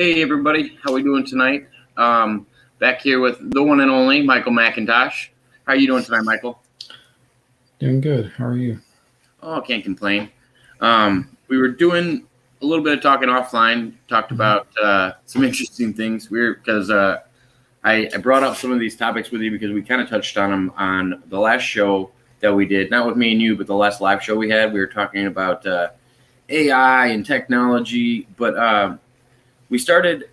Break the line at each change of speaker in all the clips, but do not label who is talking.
Hey everybody, how we doing tonight? Back here with the one and only Michael Macintosh. How are you doing tonight, Michael?
Doing good. How are you?
Oh, can't complain. We were doing a little bit of talking offline. Talked
Mhm.
about some interesting things. I brought up some of these topics with you because we kind of touched on them on the last show that we did. Not with me and you, but the last live show we had. We were talking about AI and technology, but we started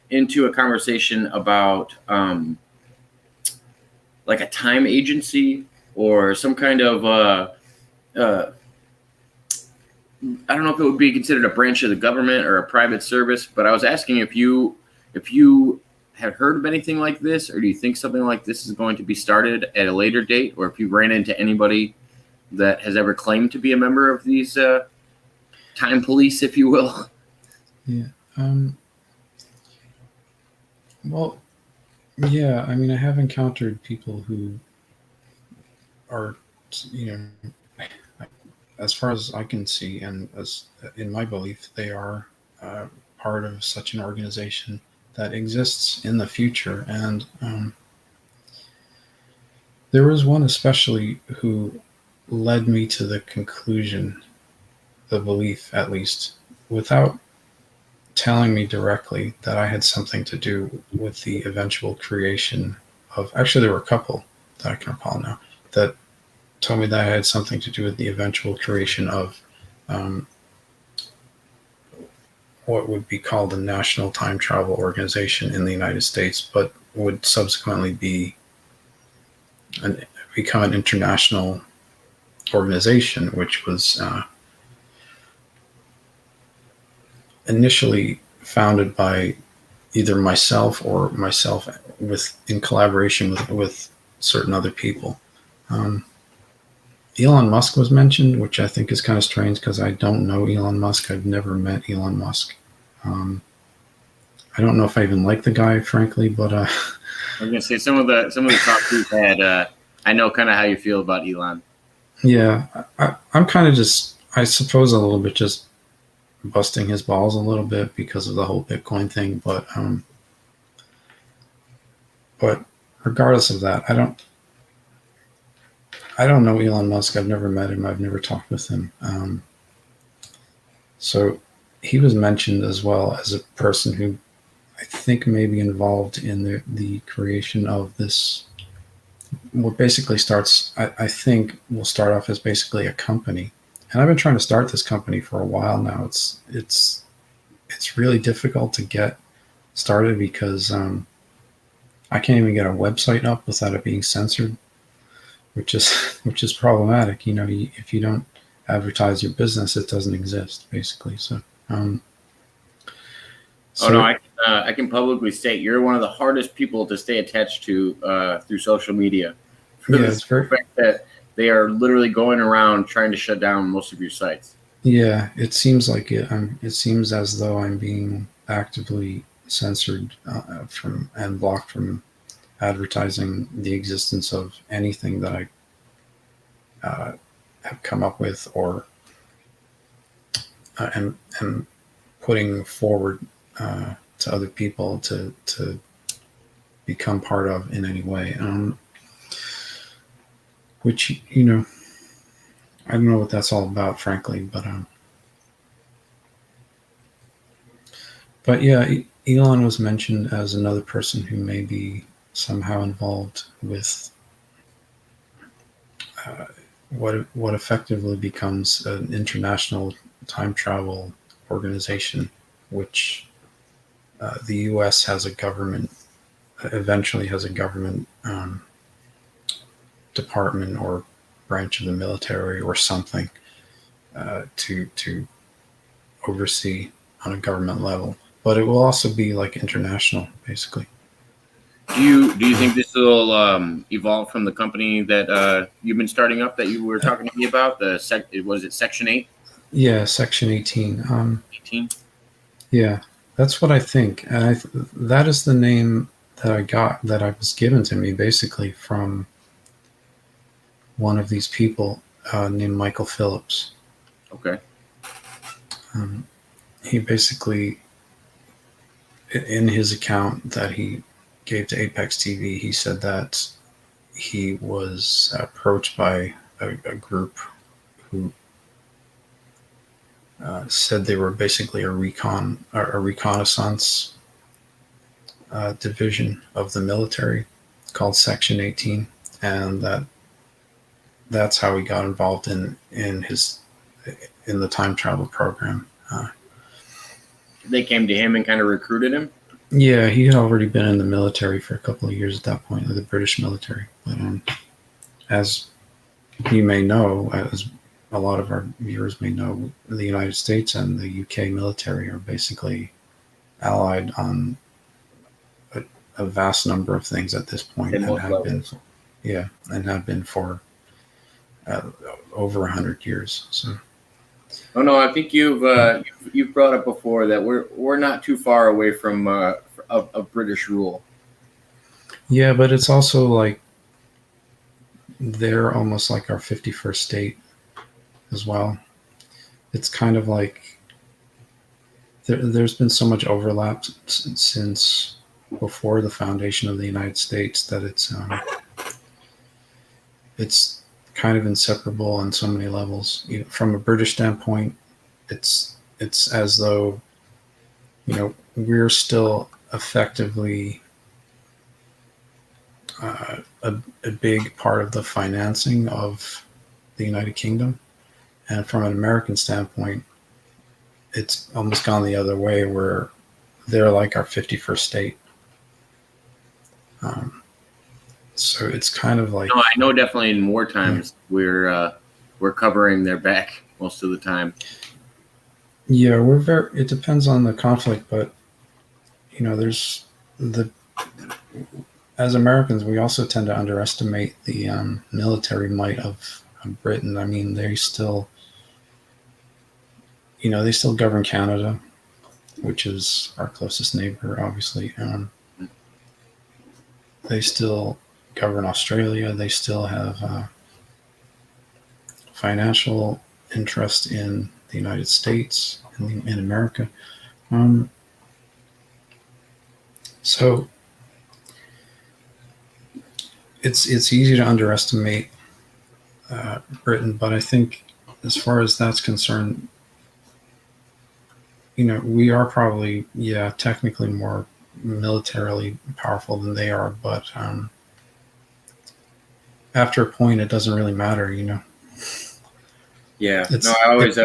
into a conversation about like a time agency or some kind of uh, I don't know if it would be considered a branch of the government or a private service, but I was asking if you had heard of anything like this, or do you think something like this is going to be started at a later date, or if you ran into anybody that has ever claimed to be a member of these time police, if you will.
Yeah. Well, yeah. I mean, I have encountered people who are, you know, as far as I can see, and as in my belief, they are uh, part of such an organization that exists in the future. And there was one especially who led me to the conclusion, the belief at least, without telling me directly that I had something to do with the eventual creation of. Actually, there were a couple that I can recall now that told me that I had something to do with the eventual creation of um, what would be called the National Time Travel Organization in the United States, but would subsequently an, become an international organization, which was initially founded by either myself with in collaboration with certain other people. Um, Elon Musk was mentioned, which I think is kind of strange because I don't know Elon Musk. I've never met Elon Musk. Um, I don't know if I even like the guy, frankly, but
I was gonna say some of the talk we've had. I know kind of how you feel about Elon.
yeah, I'm kind of just, I suppose, a little bit just busting his balls a little bit because of the whole Bitcoin thing. But regardless of that, I don't know Elon Musk. I've never met him. I've never talked with him. So he was mentioned as well as a person who I think may be involved in the creation of this. What basically starts, I think, will start off as basically a company. And I've been trying to start this company for a while now. It's really difficult to get started because I can't even get a website up without it being censored, which is which is problematic. You know, if you don't advertise your business, it doesn't exist basically. Um,
Oh no,
so
I can publicly state you're one of the hardest people to stay attached to through social media, for
yeah,
the
it's
simple
very
fact that they are literally going around trying to shut down most of your sites.
yeah. It seems like it. It seems as though I'm being actively censored from and blocked from advertising the existence of anything that I have come up with or am putting forward to other people to become part of in any way. Which I don't know what that's all about, frankly, but yeah, Elon was mentioned as another person who may be somehow involved with uh, what effectively becomes an international time travel organization, which the U.S. has a government eventually has a government department or branch of the military or something to oversee on a government level. But it will also be like international, basically.
Do you think this will evolve from the company that you've been starting up that you were
Uh,
talking to me about? Was it Section 8?
yeah, Section 18.
18?
Yeah, that's what I think, and that is the name that I got that I was given to me basically from one of these people named Michael Phillips.
Okay.
He basically in his account that he gave to Apex TV, he said that he was approached by a group who said they were basically a reconnaissance division of the military called Section 18, and that's how he got involved in the time travel program.
They came to him and kind of recruited him.
Yeah, he had already been in the military for a couple of years at that point, the British military. But as you may know, as a lot of our viewers may know, the United States and the UK military are basically allied on a vast number of things at this point, and have been, and have been for over 100 years. So.
Oh no, I think you've brought up before that we're not too far away from of British rule.
Yeah, but it's also like they're almost like our 51st state as well. It's kind of like there's been so much overlap since before the foundation of the United States that it's kind of inseparable on so many levels. From a British standpoint, it's as though we're still effectively a big part of the financing of the United Kingdom, and from an American standpoint, it's almost gone the other way, where they're like our 51st state. So it's kind of like,
no, I know definitely in war times we're covering their back most of the time.
Yeah, it depends on the conflict, but there's as Americans, we also tend to underestimate the military might of Britain. I mean, they still govern Canada, which is our closest neighbor, obviously. They still govern Australia. They still have financial interest in the United States and in America. So it's easy to underestimate Britain, but I think as far as that's concerned, we are probably, technically more militarily powerful than they are, but after a point, it doesn't really matter,
Yeah, no, I always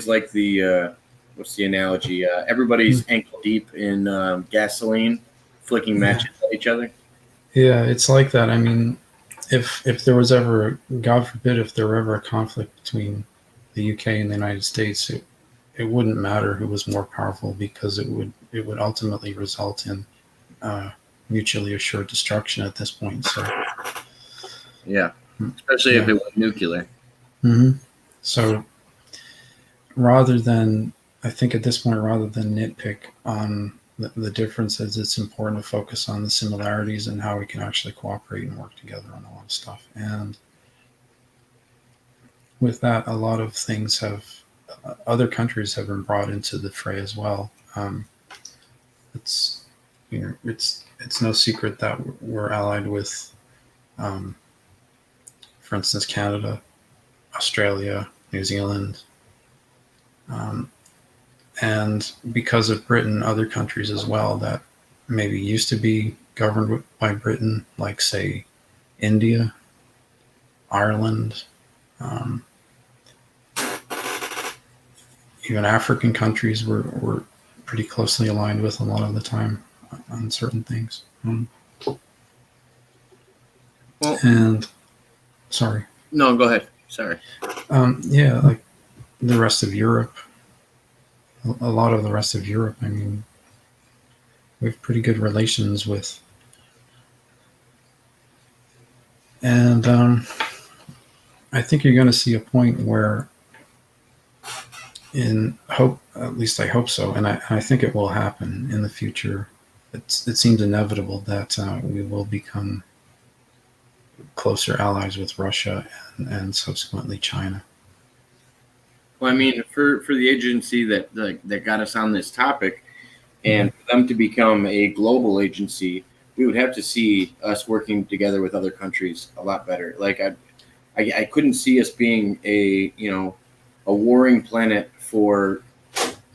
like the what's the analogy? Everybody's ankle deep in gasoline, flicking matches at each other.
Yeah, it's like that. I mean, if there was ever, God forbid, if there were ever a conflict between the UK and the United States, it wouldn't matter who was more powerful, because it would ultimately result in mutually assured destruction at this point. So,
yeah, especially if it was nuclear.
Mm-hmm. So, I think at this point, rather than nitpick on the differences, it's important to focus on the similarities and how we can actually cooperate and work together on a lot of stuff. And with that, a lot of things other countries have been brought into the fray as well. It's no secret that we're allied with, for instance, Canada, Australia, New Zealand, and because of Britain, other countries as well that maybe used to be governed by Britain, like, say, India, Ireland, even African countries were pretty closely aligned with a lot of the time on certain things. And sorry.
No, go ahead. Sorry.
Like the rest of Europe, a lot of the rest of Europe, I mean, we have pretty good relations with. And I think you're going to see a point where, at least I hope so, and I think it will happen in the future. It seems inevitable that we will become closer allies with Russia and subsequently China.
Well, I mean, for the agency that got us on this topic, And
Mhm.
for them to become a global agency, we would have to see us working together with other countries a lot better. Like I couldn't see us being a warring planet for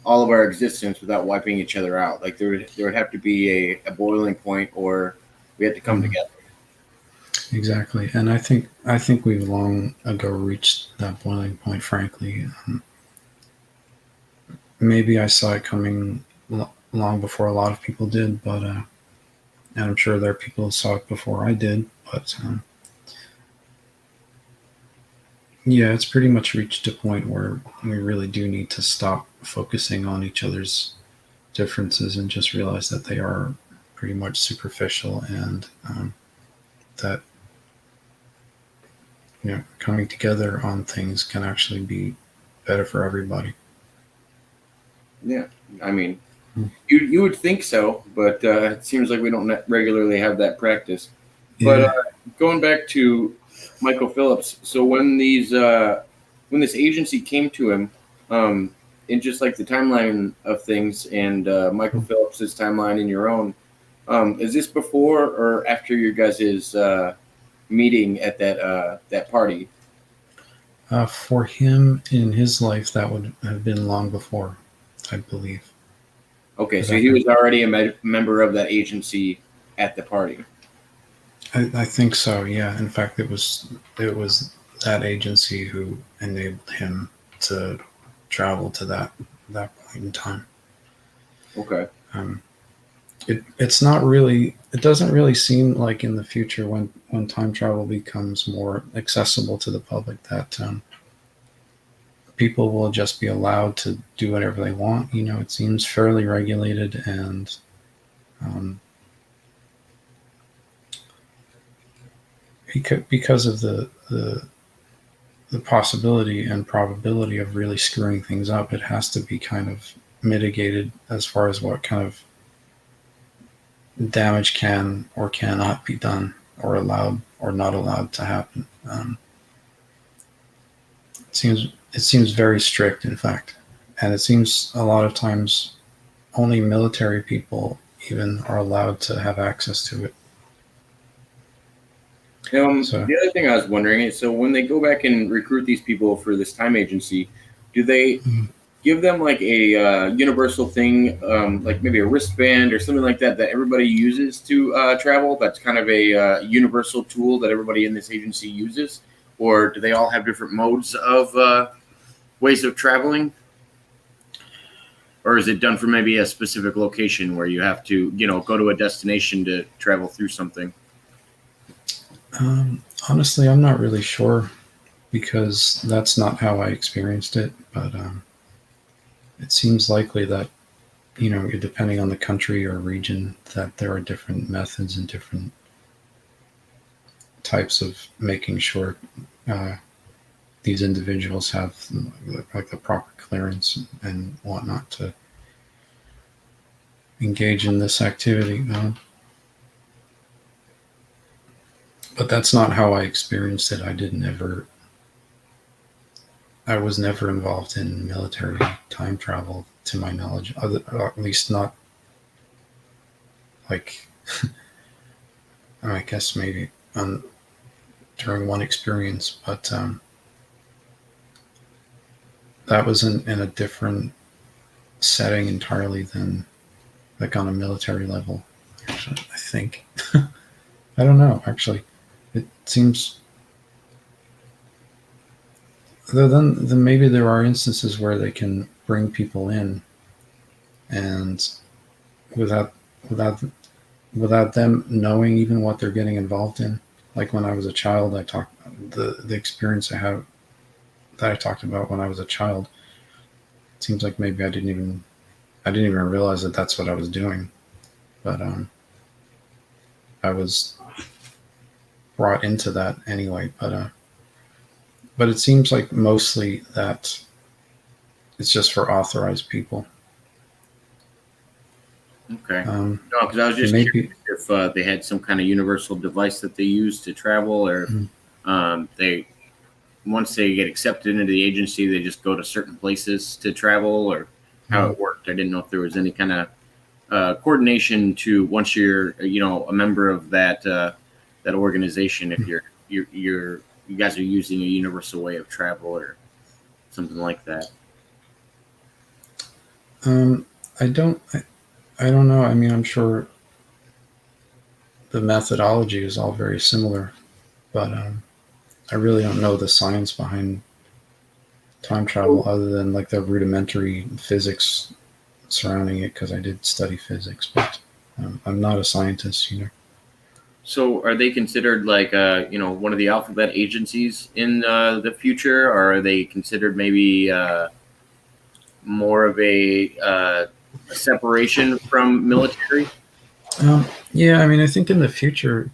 all of our existence without wiping each other out. Like there would have to be a boiling point, or we had to come
Mhm.
together.
Exactly, and I think we've long ago reached that boiling point. Frankly, maybe I saw it coming long before a lot of people did, but and I'm sure there are people who saw it before I did. But yeah, it's pretty much reached a point where we really do need to stop focusing on each other's differences and just realize that they are pretty much superficial, and that coming together on things can actually be better for everybody.
Yeah, I mean,
Mm.
you would think so, but it seems like we don't regularly have that practice. But
Yeah.
going back to Michael Phillips, so when this agency came to him, um, in just like the timeline of things, and Michael Phillips's timeline and your own, is this before or after your guys' meeting at that party?
For him in his life, that would have been long before, I believe.
Okay,
Because
so he was already a member of that agency at the party.
I think so. Yeah. In fact, it was that agency who enabled him to travel to that point in time.
Okay.
Um, it's not really. It doesn't really seem like in the future when time travel becomes more accessible to the public that people will just be allowed to do whatever they want. It seems fairly regulated, and um, because of the possibility and probability of really screwing things up, it has to be kind of mitigated as far as what kind of damage can or cannot be done or allowed or not allowed to happen. It seems very strict, in fact, and it seems a lot of times only military people even are allowed to have access to it. So
The other thing I was wondering is, so when they go back and recruit these people for this time agency, do they give them like a universal thing, like maybe a wristband or something like that, that everybody uses to travel? That's kind of a universal tool that everybody in this agency uses, or do they all have different modes of ways of traveling? Or is it done for maybe a specific location where you have to, go to a destination to travel through something?
honestly, I'm not really sure because that's not how I experienced it. But it seems likely that depending on the country or region, that there are different methods and different types of making sure uh, these individuals have like the proper clearance and whatnot to engage in this activity. But that's not how I experienced it. I was never involved in military time travel, to my knowledge, or at least not like I guess maybe during one experience, but that was in a different setting entirely than like on a military level. Actually, I think I don't know. Actually, it seems then maybe there are instances where they can bring people in and without without without them knowing even what they're getting involved in. Like when I was a child, I talked the experience I talked about when I was a child. It seems like maybe I didn't even realize that that's what I was doing, but I was brought into that anyway. But it seems like mostly that it's just for authorized people.
Okay.
Um,
No, because I was just curious
maybe
if they had some kind of universal device that they use to travel, or
mm,
they once they get accepted into the agency, they just go to certain places to travel, or how
mm,
it worked. I didn't know if there was any kind of coordination to once you're a member of that organization. If you guys are using a universal way of travel or something like that.
Um, I don't know. I mean, I'm sure the methodology is all very similar, but I really don't know the science behind time travel other than like the rudimentary physics surrounding it because I did study physics, but I'm not a scientist, you know.
So, are they considered like one of the alphabet agencies in the future, or are they considered maybe more of a separation from military?
Yeah, I mean, I think in the future,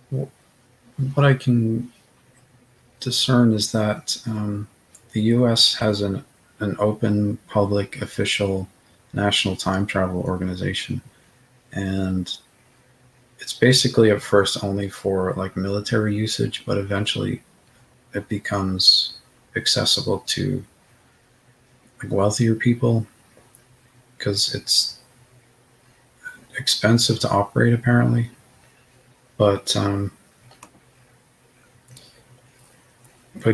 what I can discern is that the U.S. has an open, public, official national time travel organization, and it's basically at first only for like military usage, but eventually it becomes accessible to like wealthier people because it's expensive to operate apparently. But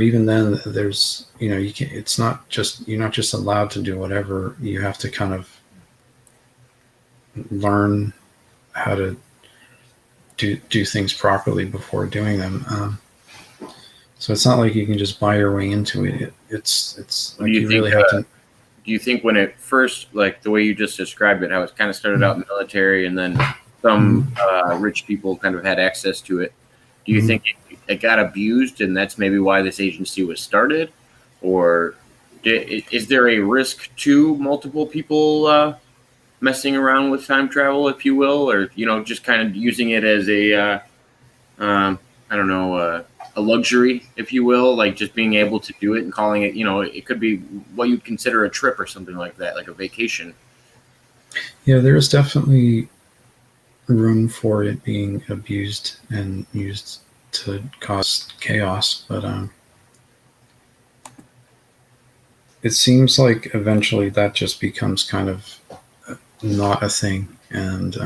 even then, there's you can it's not just you're not just allowed to do whatever. You have to kind of learn how to do things properly before doing them. So it's not like you can just buy your way into it. It's
Do
like
you
you
think?
really have to.
Do you think when it first, like the way you just described it, how it kind of started out military, and then some
Mhm.
rich people kind of had access to it? Do you
Mhm.
think it got abused, and that's maybe why this agency was started, or is there a risk to multiple people messing around with time travel, if you will, or just kind of using it as I don't know, a luxury, if you will, like just being able to do it and calling it, it could be what you'd consider a trip or something like that, like a vacation.
Yeah, there's definitely room for it being abused and used to cause chaos, but it seems like eventually that just becomes kind of not a thing, and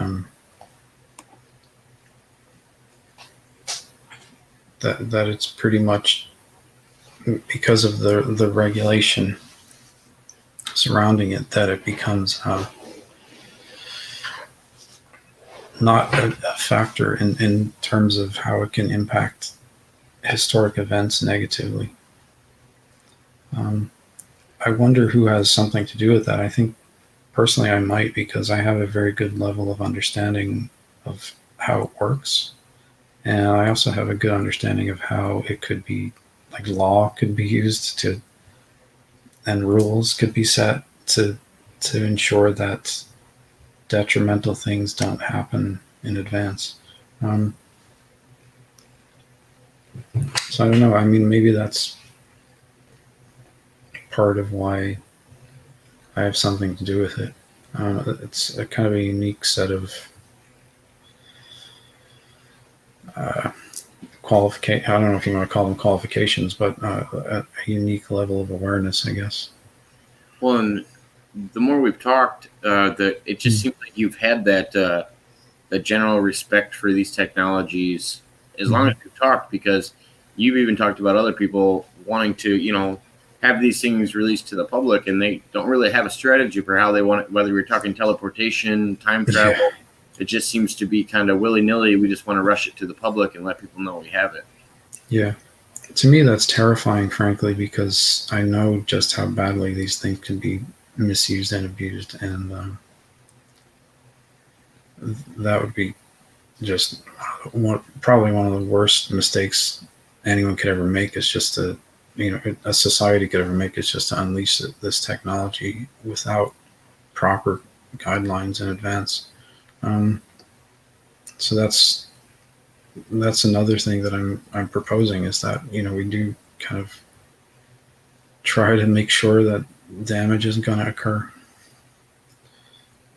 that it's pretty much because of the regulation surrounding it that it becomes not a factor in terms of how it can impact historic events negatively. Um, I wonder who has something to do with that. I think personally I might because I have a very good level of understanding of how it works. And I also have a good understanding of how it could be, like law could be used to, and rules could be set to ensure that detrimental things don't happen in advance. Um, so I don't know. I mean, maybe that's part of why I have something to do with it. It's a kind of a unique set of uh, qualification. I don't know if you want to call them qualifications, but a unique level of awareness, I guess.
Well, and the more we've talked, it just
Mm.
seems like you've had that general respect for these technologies as long
Mm-hmm.
as we've talked, because you've even talked about other people wanting to, have these things released to the public, and they don't really have a strategy for how they want it, whether we're talking teleportation, time
Yeah,
travel. It just seems to be kind of willy nilly. We just want to rush it to the public and let people know we have it.
yeah. To me, that's terrifying, frankly, because I know just how badly these things can be misused and abused, and that would be just probably one of the worst mistakes anyone could ever make. Is just to, a society could ever make is just to unleash this technology without proper guidelines in advance. Um, so that's another thing that I'm proposing is that we do kind of try to make sure that damage isn't going to occur.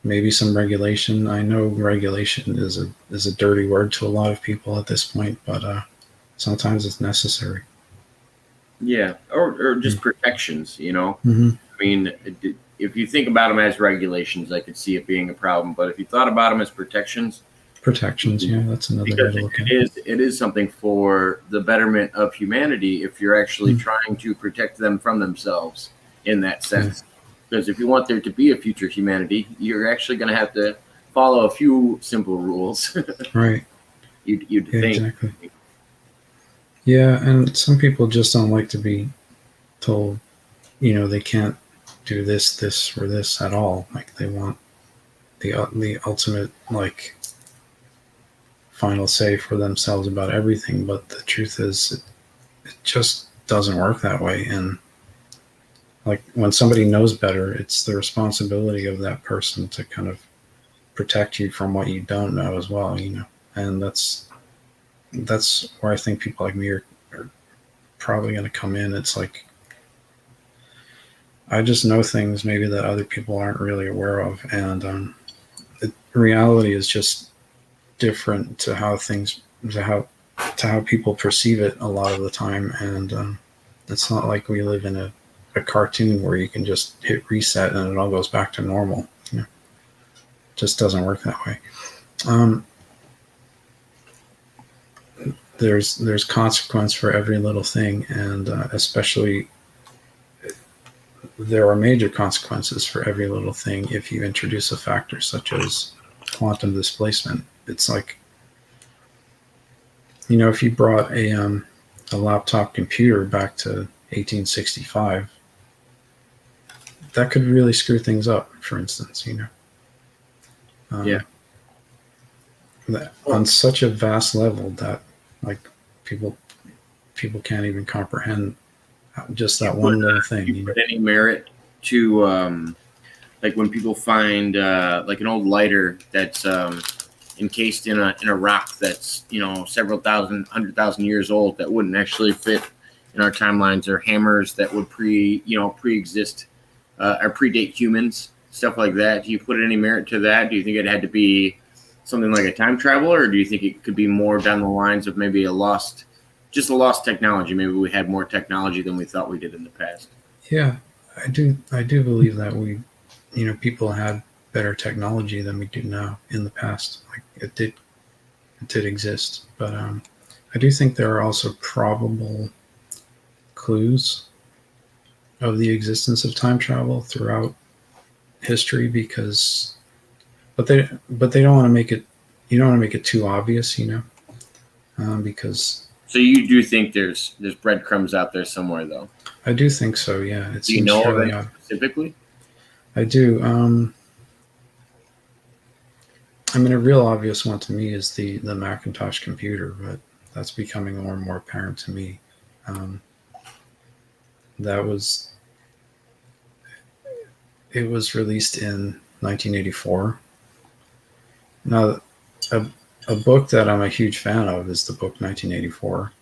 Maybe some regulation. I know regulation is a dirty word to a lot of people at this point, but sometimes it's necessary.
Yeah, or just protections.
Mm-hmm.
I mean, if you think about them as regulations, I could see it being a problem. But if you thought about them as protections,
Protections, yeah, that's another way
because
to look at
it is something for the betterment of humanity if you're actually
Mm.
trying to protect them from themselves in that sense. Because if you want there to be a future humanity, you're actually going to have to follow a few simple rules.
Right.
You'd
Yeah,
think.
exactly. Yeah, and some people just don't like to be told, they can't do this, or this at all. Like they want the ultimate like final say for themselves about everything. But the truth is, it just doesn't work that way. And like when somebody knows better, it's the responsibility of that person to kind of protect you from what you don't know as well. And that's where I think people like me are probably going to come in. It's like I just know things maybe that other people aren't really aware of, and reality is just different to how people perceive it a lot of the time. And it's not like we live in a cartoon where you can just hit reset and it all goes back to normal. It just doesn't work that way. Um, there's consequence for every little thing, and especially there are major consequences for every little thing if you introduce a factor such as quantum displacement. It's like, if you brought a laptop computer back to 1865, that could really screw things up, for instance.
Yeah.
On such a vast level that like people can't even comprehend just that one little thing.
You put any merit to like when people find like an old lighter that's encased in a rock that's several thousand, 100,000 years old that wouldn't actually fit in our timelines, or hammers that would pre-exist or predate humans, stuff like that. Do you put any merit to that? Do you think it had to be something like a time travel, or do you think it could be more down the lines of maybe a lost technology? Maybe we had more technology than we thought we did in the past.
Yeah, I do believe that people had better technology than we do now in the past. Like it did exist, but I do think there are also probable clues of the existence of time travel throughout history, but they don't want to make it. You don't want to make it too obvious, because.
So you do think there's breadcrumbs out there somewhere, though?
I do think so. Yeah,
do you know of it specifically?
I do. I mean, a real obvious one to me is the Macintosh computer, but that's becoming more and more apparent to me. It was released in 1984. Now, a book that I'm a huge fan of is the book 1984.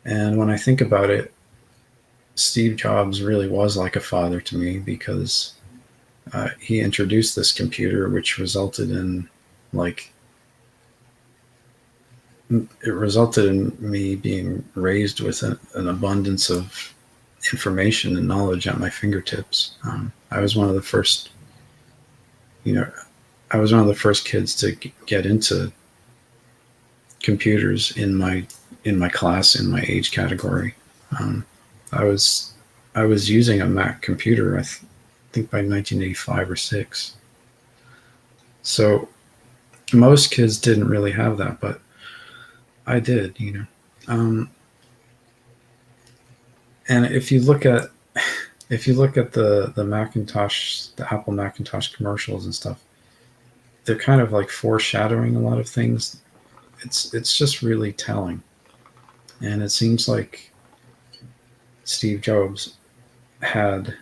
And when I think about it, Steve Jobs really was like a father to me, because he introduced this computer, which resulted in me being raised with an abundance of information and knowledge at my fingertips. I was one of the first, kids to get into computers in my class, in my age category. I was using a Mac computer, I think by 1985 or 6. So most kids didn't really have that, but I did, and if you look at the Macintosh, the Apple Macintosh commercials and stuff, they're kind of like foreshadowing a lot of things. It's just really telling, and it seems like Steve Jobs had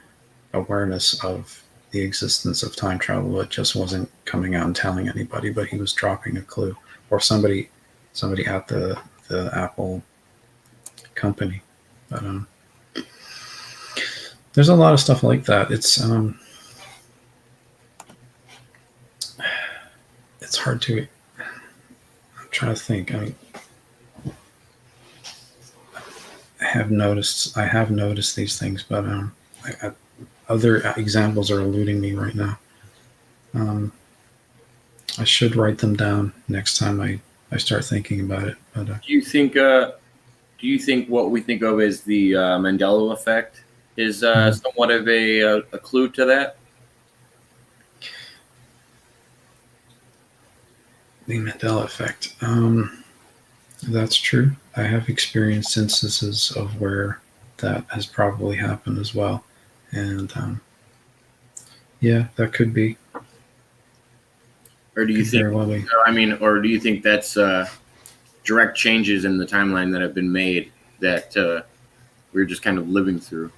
awareness of the existence of time travel. It just wasn't coming out and telling anybody, but he was dropping a clue, or somebody at the Apple company. But there's a lot of stuff like that. It's hard to. I'm trying to think. I mean, I have noticed these things, but other examples are eluding me right now. I should write them down next time I start thinking about it. But
Do you think? Do you think what we think of as the Mandela effect is somewhat of a clue to that?
the Mandela effect. That's true. I have experienced instances of where that has probably happened as well. And yeah, that could be.
Or do you
Could
think?
very well be.
I mean, or do you think that's direct changes in the timeline that have been made that we're just kind of living through?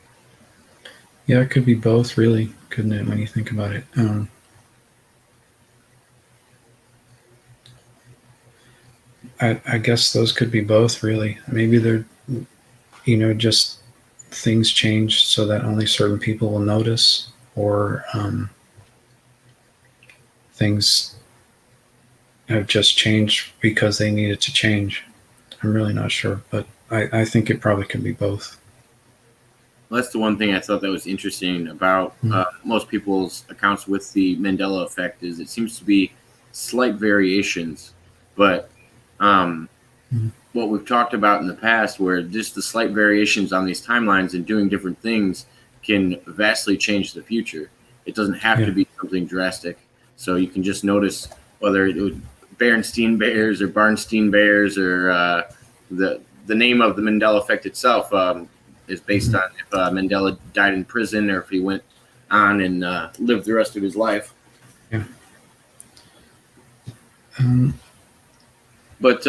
Yeah, it could be both, really, couldn't it, when you think about it? I guess those could be both, really. Maybe they're, just things change so that only certain people will notice, or things have just changed because they needed to change. I'm really not sure, but I think it probably could be both.
Well, that's the one thing I thought that was interesting about most people's accounts with the Mandela effect is it seems to be slight variations, but what we've talked about in the past, where just the slight variations on these timelines and doing different things can vastly change the future. It doesn't have to be something drastic. So you can just notice whether it was Berenstein Bears or Barnstein Bears or the name of the Mandela effect itself is based on if Mandela died in prison or if he went on and lived the rest of his life.
Yeah.
But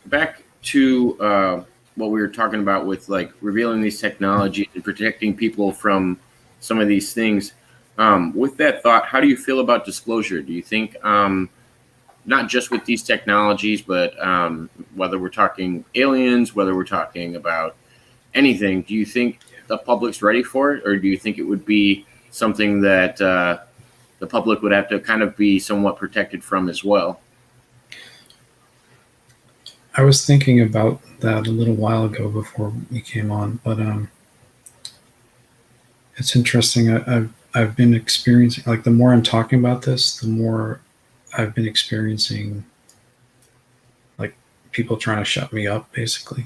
back to what we were talking about with like revealing these technologies and protecting people from some of these things. With that thought, how do you feel about disclosure? Do you think not just with these technologies, but whether we're talking aliens, whether we're talking about anything, do you think the public's ready for it, or do you think it would be something that the public would have to kind of be somewhat protected from as well?
I was thinking about that a little while ago before we came on, but it's interesting. I've been experiencing, like, the more I'm talking about this, the more I've been experiencing like people trying to shut me up, basically.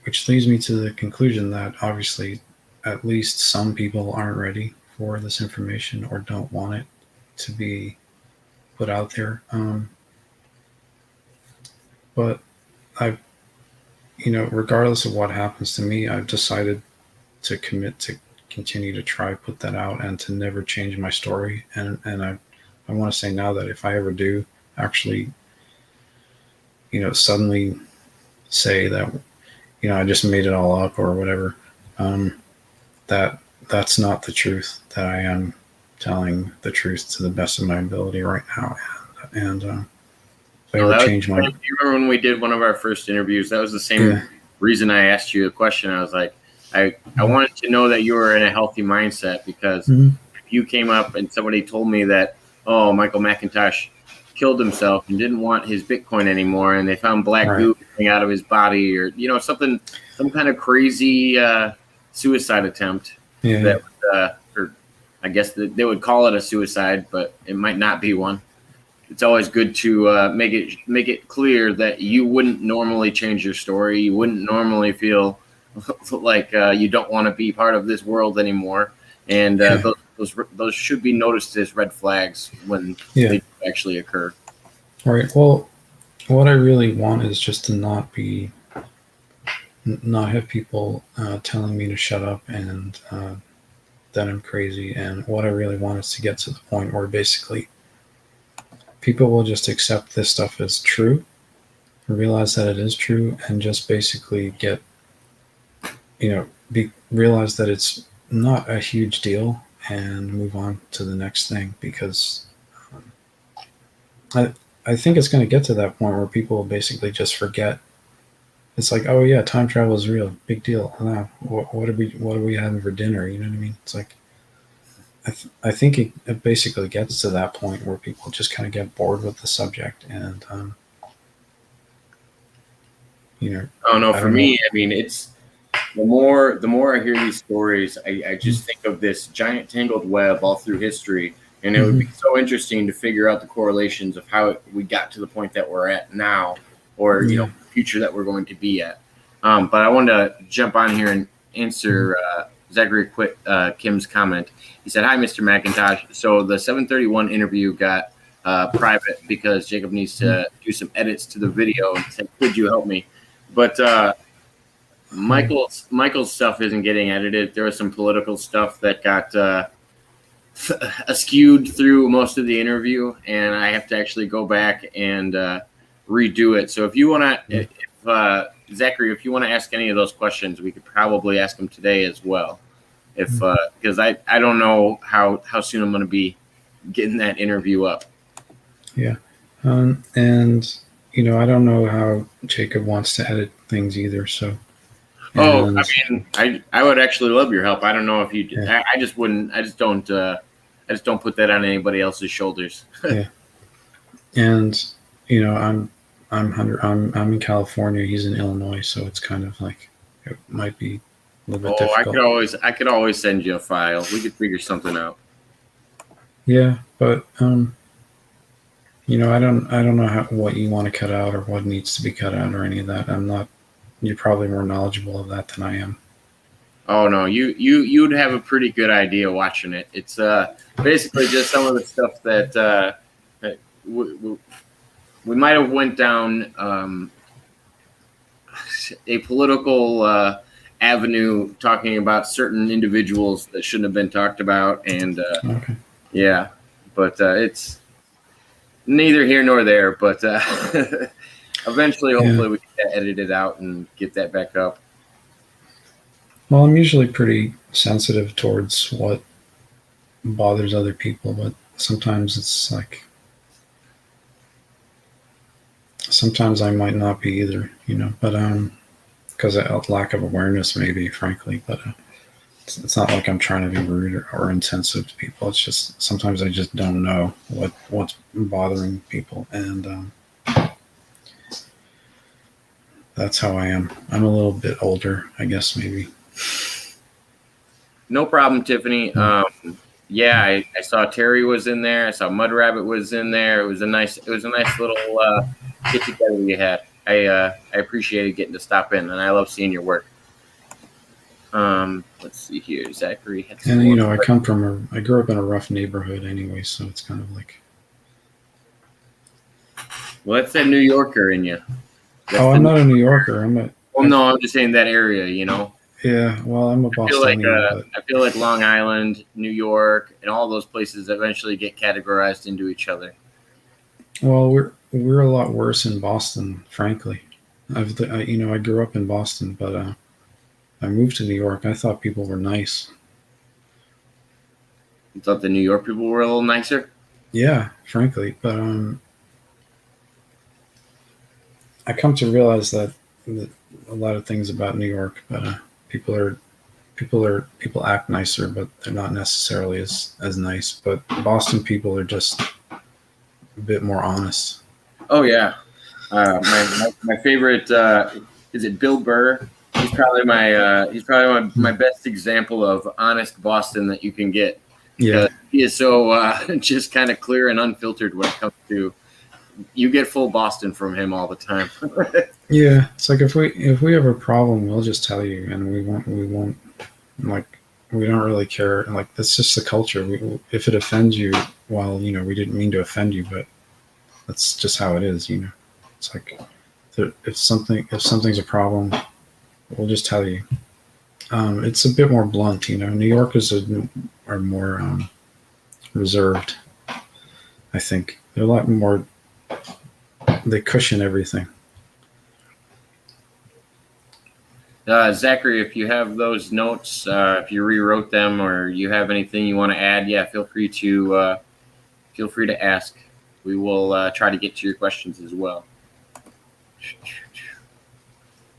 Which leads me to the conclusion that obviously at least some people aren't ready for this information or don't want it to be put out there. But I've, regardless of what happens to me, I've decided to commit to continue to try put that out and to never change my story. And I want to say now that if I ever do actually, suddenly say that, I just made it all up or whatever, that's not the truth, that I am telling the truth to the best of my ability right now. And if I ever change my...
You remember when we did one of our first interviews? That was the same reason I asked you a question. I was like, I wanted to know that you were in a healthy mindset, because if you came up and somebody told me that, oh, Michael Macintosh killed himself and didn't want his Bitcoin anymore, and they found black goo coming out of his body, or some kind of crazy suicide attempt. That or I guess they would call it a suicide, but it might not be one. It's always good to make it clear that you wouldn't normally change your story. You wouldn't normally feel like you don't want to be part of this world anymore, and those should be noticed as red flags when they actually occur.
All right. Well, what I really want is just to not have people telling me to shut up and that I'm crazy. And what I really want is to get to the point where basically people will just accept this stuff as true, realize that it is true, and just basically get, realize that it's not a huge deal and move on to the next thing. Because I think it's going to get to that point where people will basically just forget. It's like, oh yeah, time travel is real, big deal. What are we having for dinner? You know what I mean? It's like, I think it basically gets to that point where people just kind of get bored with the subject, and
Oh no, for me, I mean, it's the more I hear these stories, I just think of this giant tangled web all through history, and it would be
Mhm.
so interesting to figure out the correlations of how we got to the point that we're at now, or
Yeah.
the future that we're going to be at. But I wanted to jump on here and
Mhm.
answer Zachary Kim's comment. He said, "Hi, Mr. McIntosh. So the 731 interview got private because Jacob needs
Mhm.
to do some edits to the video, and said, could you help me?" But Michael's stuff isn't getting edited. There was some political stuff that got skewed through most of the interview, and I have to actually go back and redo it. So if you want to, if Zachary, if you want to ask any of those questions, we could probably ask them today as well. If because I don't know how soon I'm going to be getting that interview up.
Yeah. And I don't know how Jacob wants to edit things either. So,
Oh,
and
I mean, I would actually love your help. I don't know if you.
yeah,
I just wouldn't. I just don't. I just don't put that on anybody else's shoulders.
yeah, and I'm in California. He's in Illinois, so it's kind of like it might be a little bit
Oh,
difficult.
I could always send you a file. We could figure something out.
Yeah, but I don't know what you want to cut out or what needs to be cut out or any of that. I'm not. You're probably more knowledgeable of that than I am.
Oh no, you'd have a pretty good idea watching it. It's basically just some of the stuff that we might have went down a political avenue talking about certain individuals that shouldn't have been talked about, and
Okay.
yeah, but it's neither here nor there. But eventually,
Yeah.
hopefully, we can get that edited out and get that back up.
Well, I'm usually pretty sensitive towards what bothers other people, but sometimes it's like sometimes I might not be either. But because of lack of awareness, maybe, frankly. But it's not like I'm trying to be rude or insensitive to people. It's just sometimes I just don't know what's bothering people, and that's how I am. I'm a little bit older, I guess, maybe.
No problem, Tiffany. Yeah, I saw Terry was in there. I saw Mud Rabbit was in there. It was a nice little get together you had. I appreciated getting to stop in, and I love seeing your work. Let's see here. Zachary had some
And
more.
I grew up in a rough neighborhood anyway, so it's kind of like.
Well, that's that New Yorker in you.
Oh, I'm not a New Yorker.
Well, no, I'm just saying that area.
Yeah. Well, I'm a Bostonian, but
I feel like Long Island, New York, and all those places eventually get categorized into each other.
well, we're a lot worse in Boston, frankly. I grew up in Boston, but I moved to New York. I thought people were nice.
I thought the New York people were a little nicer.
Yeah, frankly, but I come to realize that a lot of things about New York, but people act nicer, but they're not necessarily as nice. But Boston people are just a bit more honest.
Oh yeah, my favorite is it Bill Burr. He's probably my best example of honest Boston that you can get.
Yeah,
He is so just kind of clear and unfiltered when it comes to. You get full Boston from him all the time.
yeah. It's like if we have a problem, we'll just tell you, and we won't like we don't really care. Like that's just the culture. If it offends you, well, we didn't mean to offend you, but that's just how it is. It's like if something's a problem, we'll just tell you. It's a bit more blunt. New Yorkers are more reserved. I think they're a lot more. They cushion everything.
Zachary, if you have those notes, if you rewrote them, or you have anything you want to add, yeah, feel free to ask. We will try to get to your questions as well.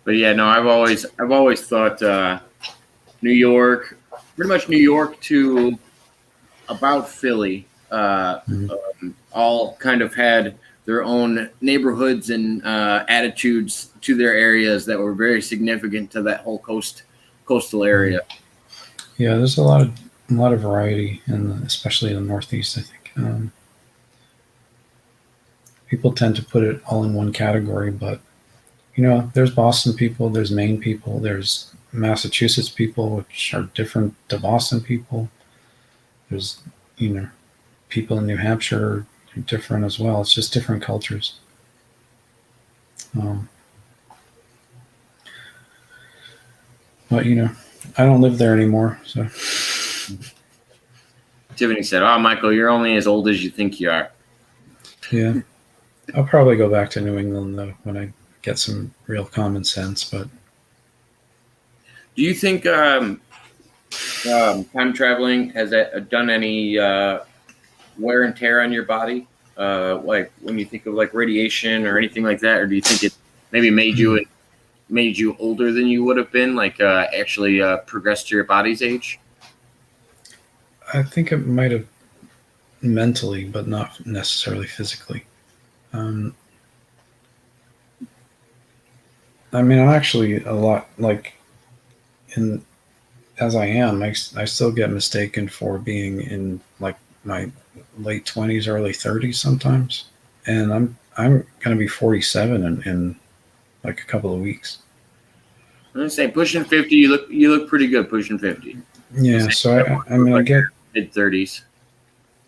But yeah, no, I've always thought New York, pretty much New York to about Philly,
Mhm.
all kind of had their own neighborhoods and attitudes to their areas that were very significant to that whole coast coastal area.
Yeah, there's a lot of variety, especially in the Northeast. I think people tend to put it all in one category, but there's Boston people, there's Maine people, there's Massachusetts people, which are different to Boston people. There's you know people in New Hampshire are different as well. It's just different cultures. Um, but I don't live there anymore, so.
Tiffany said, "Oh, Michael, you're only as old as you think you are."
Yeah, I'll probably go back to New England though when I get some real common sense. But
Do you think time traveling has done any wear and tear on your body, like when you think of like radiation or anything like that, or do you think it maybe made you older than you would have been, like actually progressed to your body's age?
I think it might have mentally, but not necessarily physically. Um, I mean, I'm actually a lot like in as I am. I still get mistaken for being in like my late 20s, early 30s sometimes, and I'm going to be 47 in like a couple of weeks.
I'm gonna say pushing 50. You look pretty good pushing 50.
Yeah, so I mean,
Like mid-30s.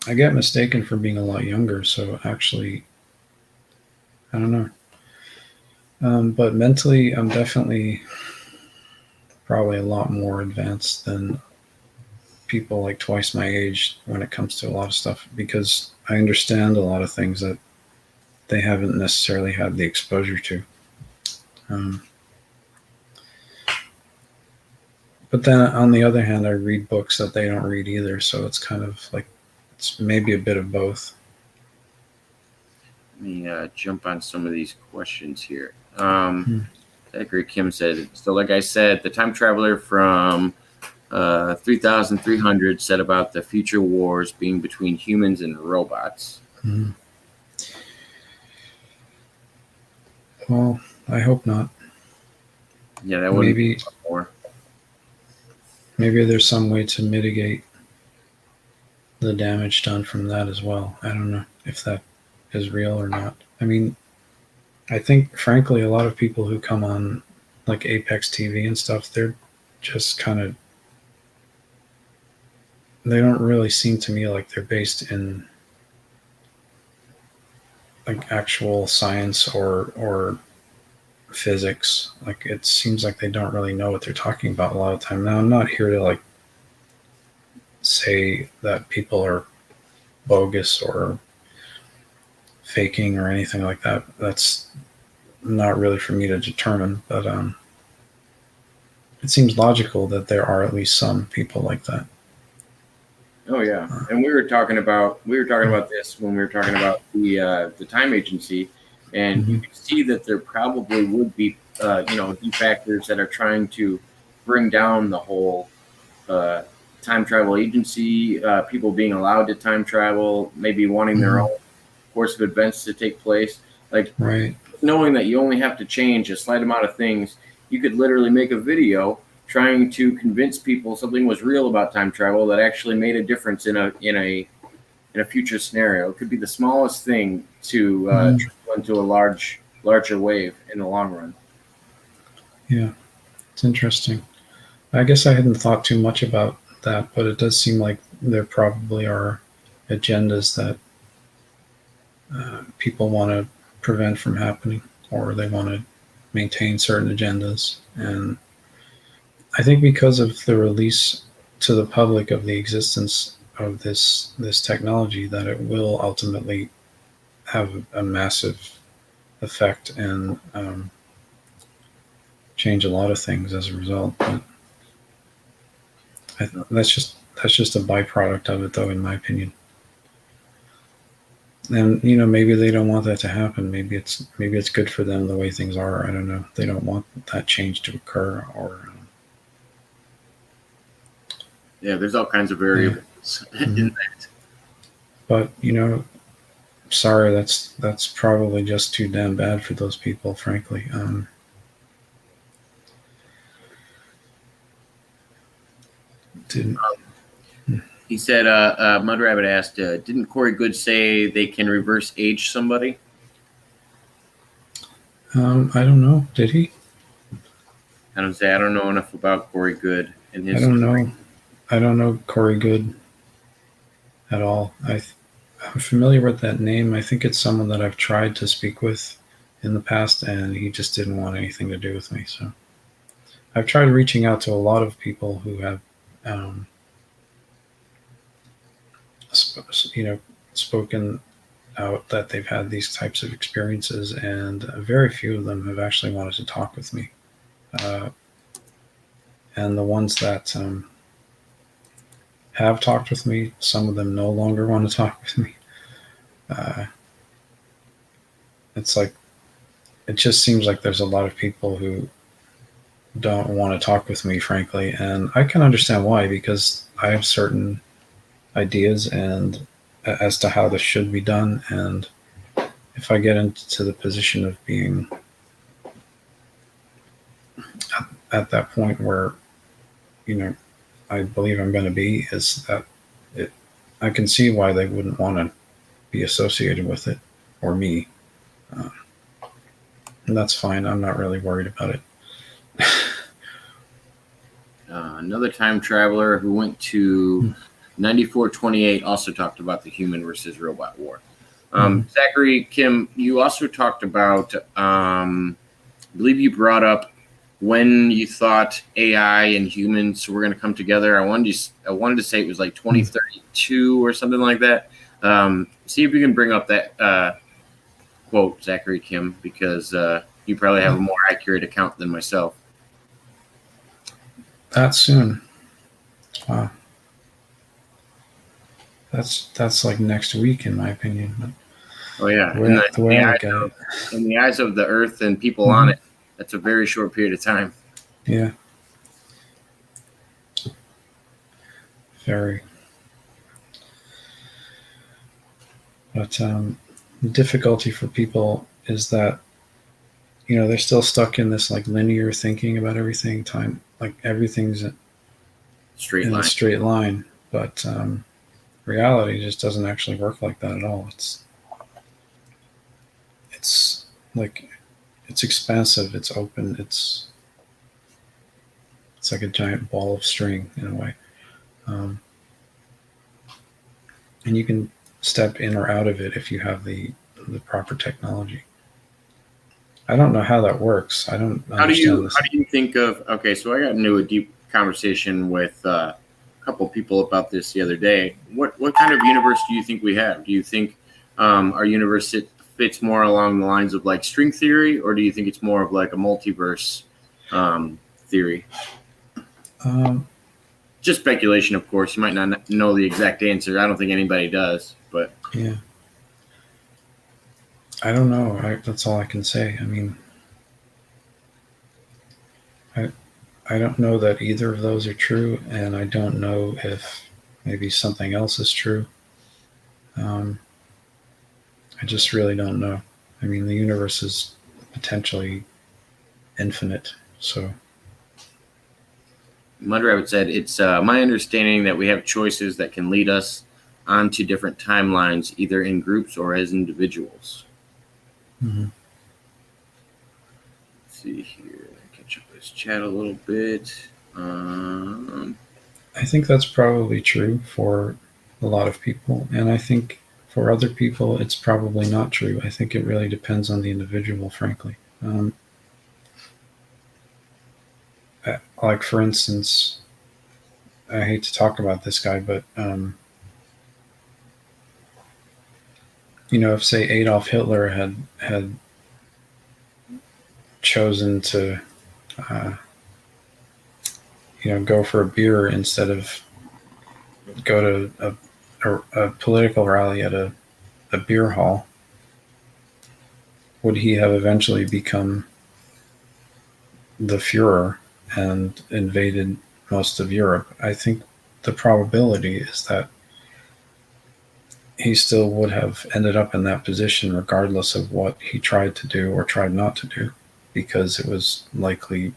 I get mistaken for being a lot younger. So actually, I don't know. But mentally, I'm definitely probably a lot more advanced than people like twice my age when it comes to a lot of stuff because I understand a lot of things that they haven't necessarily had the exposure to. Um, but then on the other hand, I read books that they don't read either. So it's kind of like it's maybe a bit of both.
Let me jump on some of these questions here.
Hmm.
Zachary Kim said, so like I said, the time traveler from 3300 said about the future wars being between humans and robots.
Hmm. Well, I hope not.
Yeah, that wouldn't
Maybe
be more.
maybe there's some way to mitigate the damage done from that as well. I don't know if that is real or not. I mean, I think, frankly, a lot of people who come on like Apex TV and stuff, they're just kind of, they don't really seem to me like they're based in like actual science or physics. Like it seems like they don't really know what they're talking about a lot of the time. Now, I'm not here to like say that people are bogus or faking or anything like that. That's not really for me to determine, but it seems logical that there are at least some people like that.
Oh yeah, and we were talking about this when we were talking about the time agency, and you
Mm-hmm.
can see that there probably would be defactors that are trying to bring down the whole uh, time travel agency, people being allowed to time travel, maybe wanting their
Mm-hmm.
own course of events to take place. Like
Right.
knowing that you only have to change a slight amount of things, you could literally make a video trying to convince people something was real about time travel that actually made a difference in a future scenario. It could be the smallest thing to
Mm-hmm.
trickle into a larger wave in the long run.
Yeah, it's interesting. I guess I hadn't thought too much about that, but it does seem like there probably are agendas that people want to prevent from happening, or they want to maintain certain agendas. And I think because of the release to the public of the existence of this technology, that it will ultimately have a massive effect and change a lot of things as a result. But that's just a byproduct of it, though, in my opinion. And maybe they don't want that to happen. Maybe it's good for them the way things are. I don't know. They don't want that change to occur, or
Yeah, there's all kinds of
yeah.
variables
Mhm.
in that.
But sorry, that's probably just too damn bad for those people, frankly. Didn't.
He said, Mud Rabbit asked, didn't Corey Good say they can reverse age somebody?
I don't know. Did he?
I don't know enough about Corey Good and his
I don't
story.
know. I don't know Corey Good at all. I'm familiar with that name. I think it's someone that I've tried to speak with in the past, and he just didn't want anything to do with me. So I've tried reaching out to a lot of people who have, um, spoken out that they've had these types of experiences, and very few of them have actually wanted to talk with me. Uh, and the ones that have talked with me, some of them no longer want to talk with me. Uh, it's like, it just seems like there's a lot of people who don't want to talk with me, frankly. And I can understand why, because I have certain ideas and as to how this should be done. And if I get into the position of being at that point where, I believe I'm going to be, is that it, I can see why they wouldn't want to be associated with it or me. And that's fine. I'm not really worried about it.
Another time traveler who went to 9428 also talked about the human versus robot war. Zachary Kim, you also talked about, I believe you brought up when you thought AI and humans were going to come together. I wanted to say it was like 2032 or something like that. See if you can bring up that quote, Zachary Kim, because you probably have a more accurate account than myself.
That soon? Wow. That's like next week, in my opinion. But
oh yeah,
in
the eyes of the Earth and people on it, that's a very short period of time.
Yeah. Very. But the difficulty for people is that, they're still stuck in this like linear thinking about everything. Time, like everything's in a straight line. But reality just doesn't actually work like that at all. It's like, it's expansive. It's open. It's like a giant ball of string in a way. And you can step in or out of it if you have the proper technology. I don't know how that works. I don't understand this.
How do you think of, okay, so I got into a deep conversation with a couple people about this the other day. What kind of universe do you think we have? Do you think our universe fits more along the lines of like string theory, or do you think it's more of like a multiverse theory? Just speculation, of course. You might not know the exact answer. I don't think anybody does, but
yeah. I don't know. That's all I can say. I mean, I don't know that either of those are true, and I don't know if maybe something else is true. I just really don't know. I mean, the universe is potentially infinite, so.
Mudrabbit said, it's my understanding that we have choices that can lead us onto different timelines, either in groups or as individuals.
Mm-hmm.
Let's see here. Catch up this chat a little bit.
I think that's probably true for a lot of people, and I think for other people it's probably not true. I think it really depends on the individual, frankly. Like, for instance, I hate to talk about this guy, but if, say, Adolf Hitler had chosen to go for a beer instead of go to a political rally at a beer hall, would he have eventually become the Fuhrer and invaded most of Europe? I think the probability is that he still would have ended up in that position regardless of what he tried to do or tried not to do, because it was likely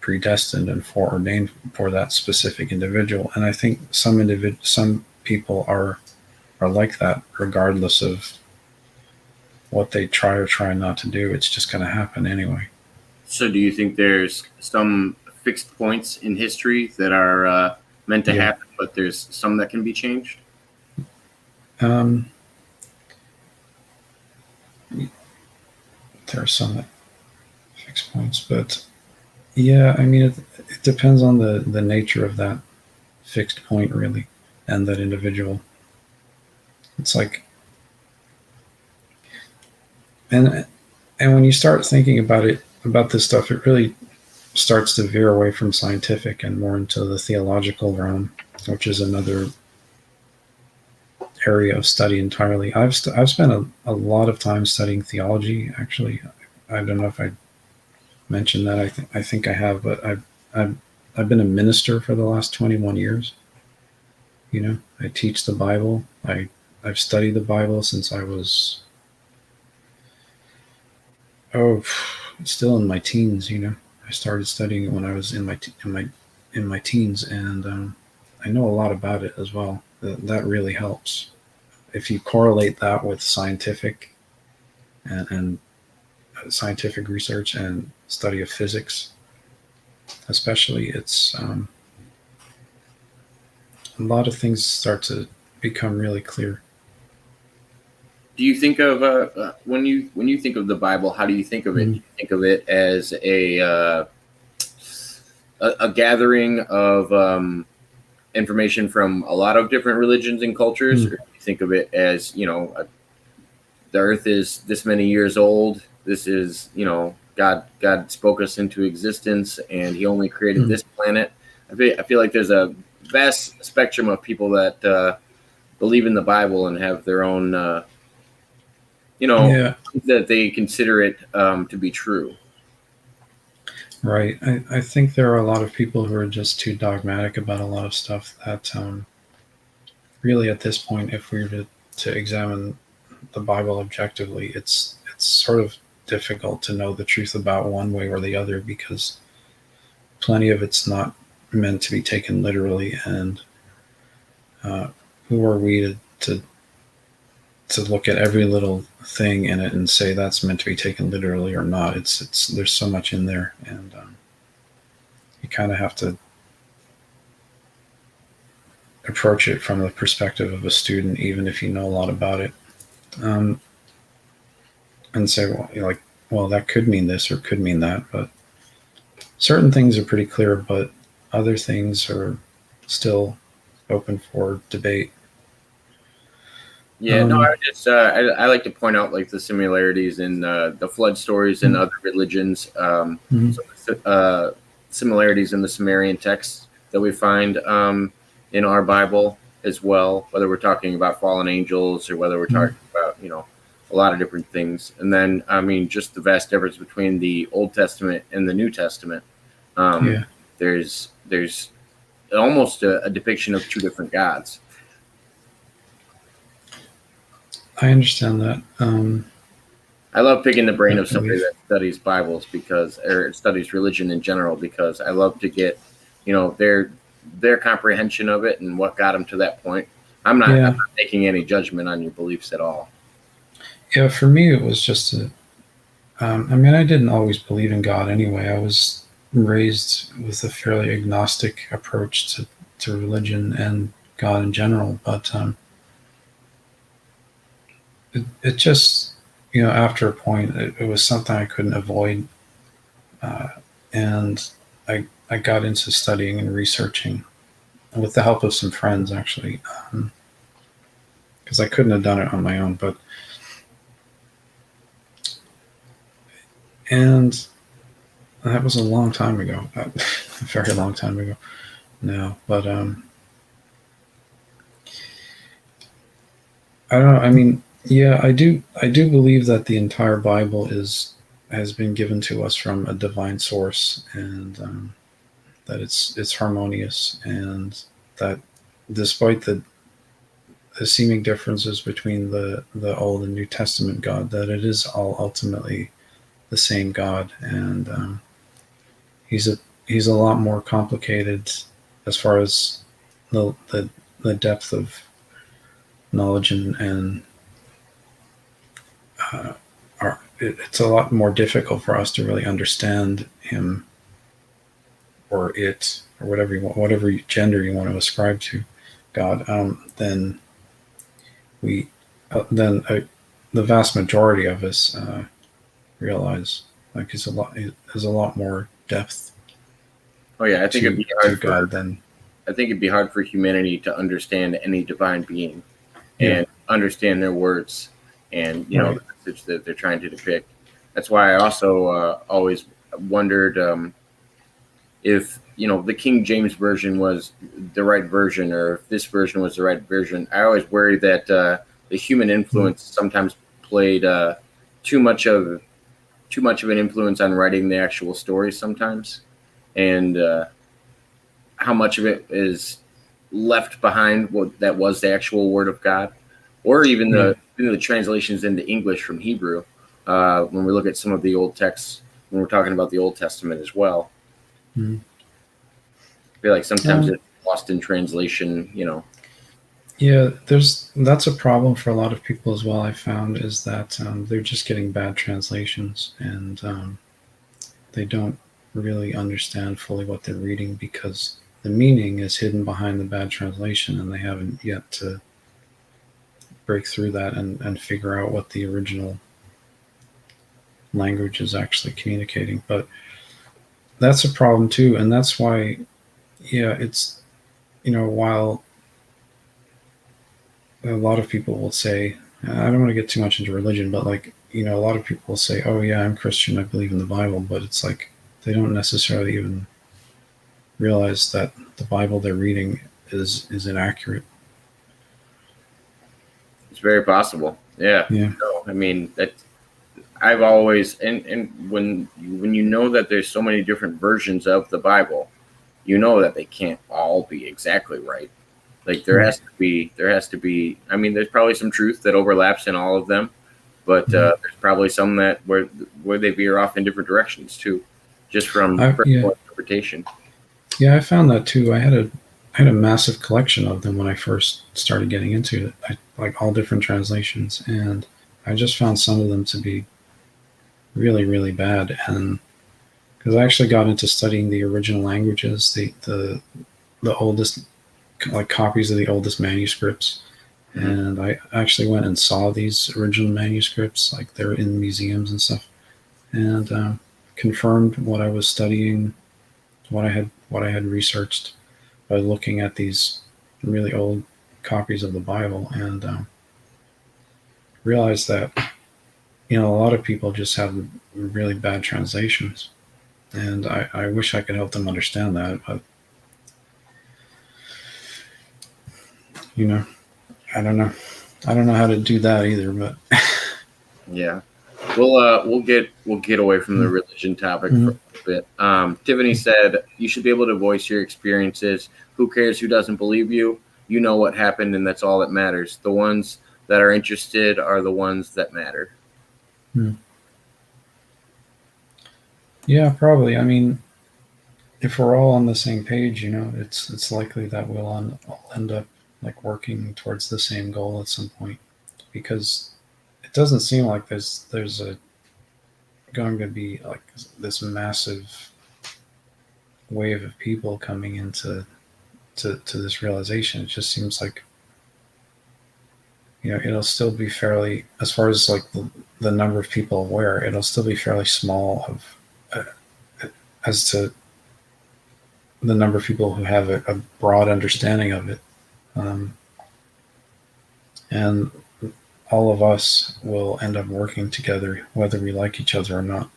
predestined and foreordained for that specific individual. And I think some people are like that, regardless of what they try or try not to do. It's just going to happen anyway.
So, do you think there's some fixed points in history that are meant to
Yeah.
happen, but there's some that can be changed?
Um, there are some fixed points, but yeah, I mean, it depends on the nature of that fixed point, really, and that individual. It's like, and and when you start thinking about this stuff, it really starts to veer away from scientific and more into the theological realm, which is another area of study entirely. I've spent a lot of time studying theology. Actually, I don't know if I mentioned that. I think I have, but I've been a minister for the last 21 years. You know, I teach the Bible. I've studied the Bible since I was still in my teens. You know, I started studying it when I was in my teens, and I know a lot about it as well. That really helps. If you correlate that with scientific and scientific research and study of physics, especially, it's a lot of things start to become really clear.
Do you think of when you think of the Bible? How do you think of it?
Mhm.
Do you think of it as a gathering of information from a lot of different religions and cultures, or do you think of it as, the Earth is this many years old? This is, God spoke us into existence, and He only created this planet. I feel like there's a vast spectrum of people that believe in the Bible and have their own,
Yeah,
that they consider it to be true.
right. I think there are a lot of people who are just too dogmatic about a lot of stuff that really, at this point, if we were to examine the Bible objectively, it's sort of difficult to know the truth about one way or the other, because plenty of it's not meant to be taken literally. And who are we to look at every little thing in it and say that's meant to be taken literally or not? It's there's so much in there, and you kind of have to approach it from the perspective of a student, even if you know a lot about it, um, and say, well, you're like, well, that could mean this or could mean that. But certain things are pretty clear, but other things are still open for debate.
Yeah, no,
Um,
I like to point out like the similarities in the flood stories in
Mhm.
other religions.
Mhm.
Similarities in the Sumerian texts that we find in our Bible as well, whether we're talking about fallen angels or whether we're
Mhm.
talking about, a lot of different things. And then, I mean, just the vast difference between the Old Testament and the New Testament.
Yeah,
There's almost a depiction of two different gods.
I understand that.
I love picking the brain
I
of somebody
believe.
that studies Bibles or studies religion in general, because I love to get, their comprehension of it and what got them to that point. I'm
Yeah,
not making any judgment on your beliefs at all.
yeah. For me, it was just a. I mean, I didn't always believe in God anyway. I was raised with a fairly agnostic approach to religion and God in general. But it just, after a point, it was something I couldn't avoid. Uh, and I got into studying and researching with the help of some friends, actually, because I couldn't have done it on my own. And that was a long time ago, a very long time ago now. But I don't know. I mean, yeah, I do believe that the entire Bible has been given to us from a divine source, and that it's harmonious, and that despite the seeming differences between the Old and New Testament God, that it is all ultimately the same God, and he's a he's a lot more complicated as far as the depth of knowledge and it's a lot more difficult for us to really understand him or it or whatever you want, whatever gender you want to ascribe to God, than we then the vast majority of us realize. Like there's a lot more depth
Oh yeah, I think it'd be
to
hard for
God than
I think it'd be hard for humanity to understand any divine being
yeah,
and understand their words and
right.
the message that they're trying to depict. That's why I also always wondered if the King James version was the right version, or if this version was the right version. I always worry that the human influence sometimes played too much of an influence on writing the actual story sometimes, and how much of it is left behind what that was the actual word of God, or even
Yeah.
the translations into English from Hebrew. When we look at some of the old texts, when we're talking about the Old Testament as well,
Mhm.
I feel like sometimes
Um,
it's lost in translation.
yeah, that's a problem for a lot of people as well. I found is that they're just getting bad translations and they don't really understand fully what they're reading because the meaning is hidden behind the bad translation, and they haven't yet to break through that and figure out what the original language is actually communicating. But that's a problem too, and that's why, yeah, it's while a lot of people will say, I don't want to get too much into religion, but like, a lot of people will say, oh yeah, I'm Christian, I believe in the Bible, but it's like they don't necessarily even realize that the Bible they're reading is inaccurate.
It's very possible. Yeah.
Yeah.
No, I mean that I've always and when you know that there's so many different versions of the Bible, you know that they can't all be exactly right. Like
Right.
there has to be. I mean, there's probably some truth that overlaps in all of them, but
Mhm.
there's probably some that where they veer off in different directions too, just from
Yeah,
personal interpretation.
yeah, I found that too. I had a massive collection of them when I first started getting into it. Like all different translations, and I just found some of them to be really, really bad. And because I actually got into studying the original languages, the oldest like copies of the oldest manuscripts,
Mm-hmm.
and I actually went and saw these original manuscripts, like they're in museums and stuff, and confirmed what I was studying, what I had researched by looking at these really old copies of the Bible, and realized that a lot of people just have really bad translations, and I wish I could help them understand that, but you know, I don't know. I don't know how to do that either, but
Yeah, we'll get away from the religion topic for
Mhm.
a little bit. Tiffany said you should be able to voice your experiences. Who cares who doesn't believe you? You know what happened, and that's all that matters. The ones that are interested are the ones that matter.
Mhm. Yeah, probably. I mean, if we're all on the same page, it's likely that all end up like working towards the same goal at some point, because it doesn't seem like there's a going to be like this massive wave of people coming into to this realization. It just seems like it'll still be fairly, as far as like the number of people aware, it'll still be fairly small of as to the number of people who have a broad understanding of it. Um, and all of us will end up working together, whether we like each other or not.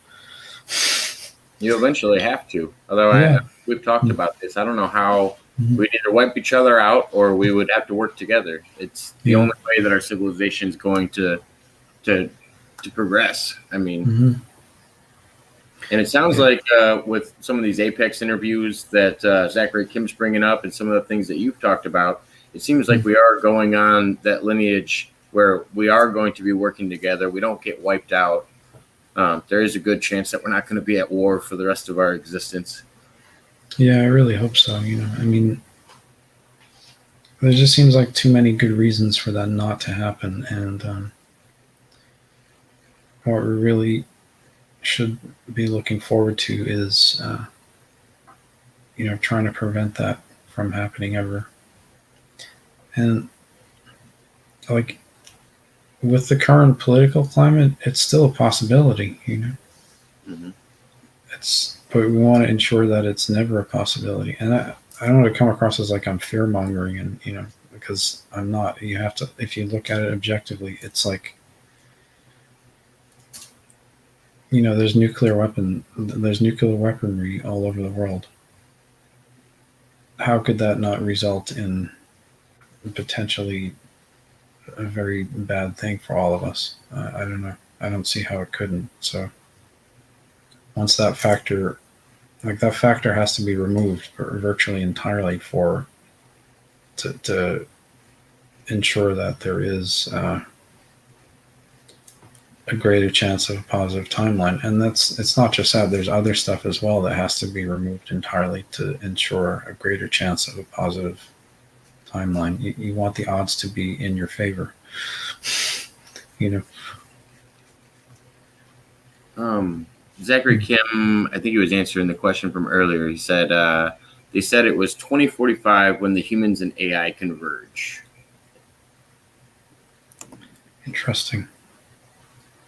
You eventually have to. Although
Yeah.
we've talked about this, I don't know how
Mhm.
we'd either wipe each other out or we would have to work together. It's the
Yeah.
only way that our civilization is going to to progress. I mean,
Hmm.
and it sounds
Yeah.
like with some of these Apex interviews that Zachary Kim's bringing up and some of the things that you've talked about, it seems like we are going on that lineage where we are going to be working together. We don't get wiped out. There is a good chance that we're not going to be at war for the rest of our existence.
Yeah, I really hope so. I mean, there just seems like too many good reasons for that not to happen, and what we really should be looking forward to is, trying to prevent that from happening ever. And like with the current political climate, it's still a possibility.
Hmm.
But we want to ensure that it's never a possibility. And I don't want to come across as like I'm fear mongering, and because I'm not. You have to, if you look at it objectively, it's like there's nuclear weaponry all over the world. How could that not result in potentially a very bad thing for all of us? I don't know. I don't see how it couldn't. So once that factor has to be removed virtually entirely for to ensure that there is a greater chance of a positive timeline. And it's not just that. There's other stuff as well that has to be removed entirely to ensure a greater chance of a positive timeline. You want the odds to be in your favor. You know.
Zachary Kim, I think he was answering the question from earlier. He said they said it was 2045 when the humans and AI converge.
Interesting.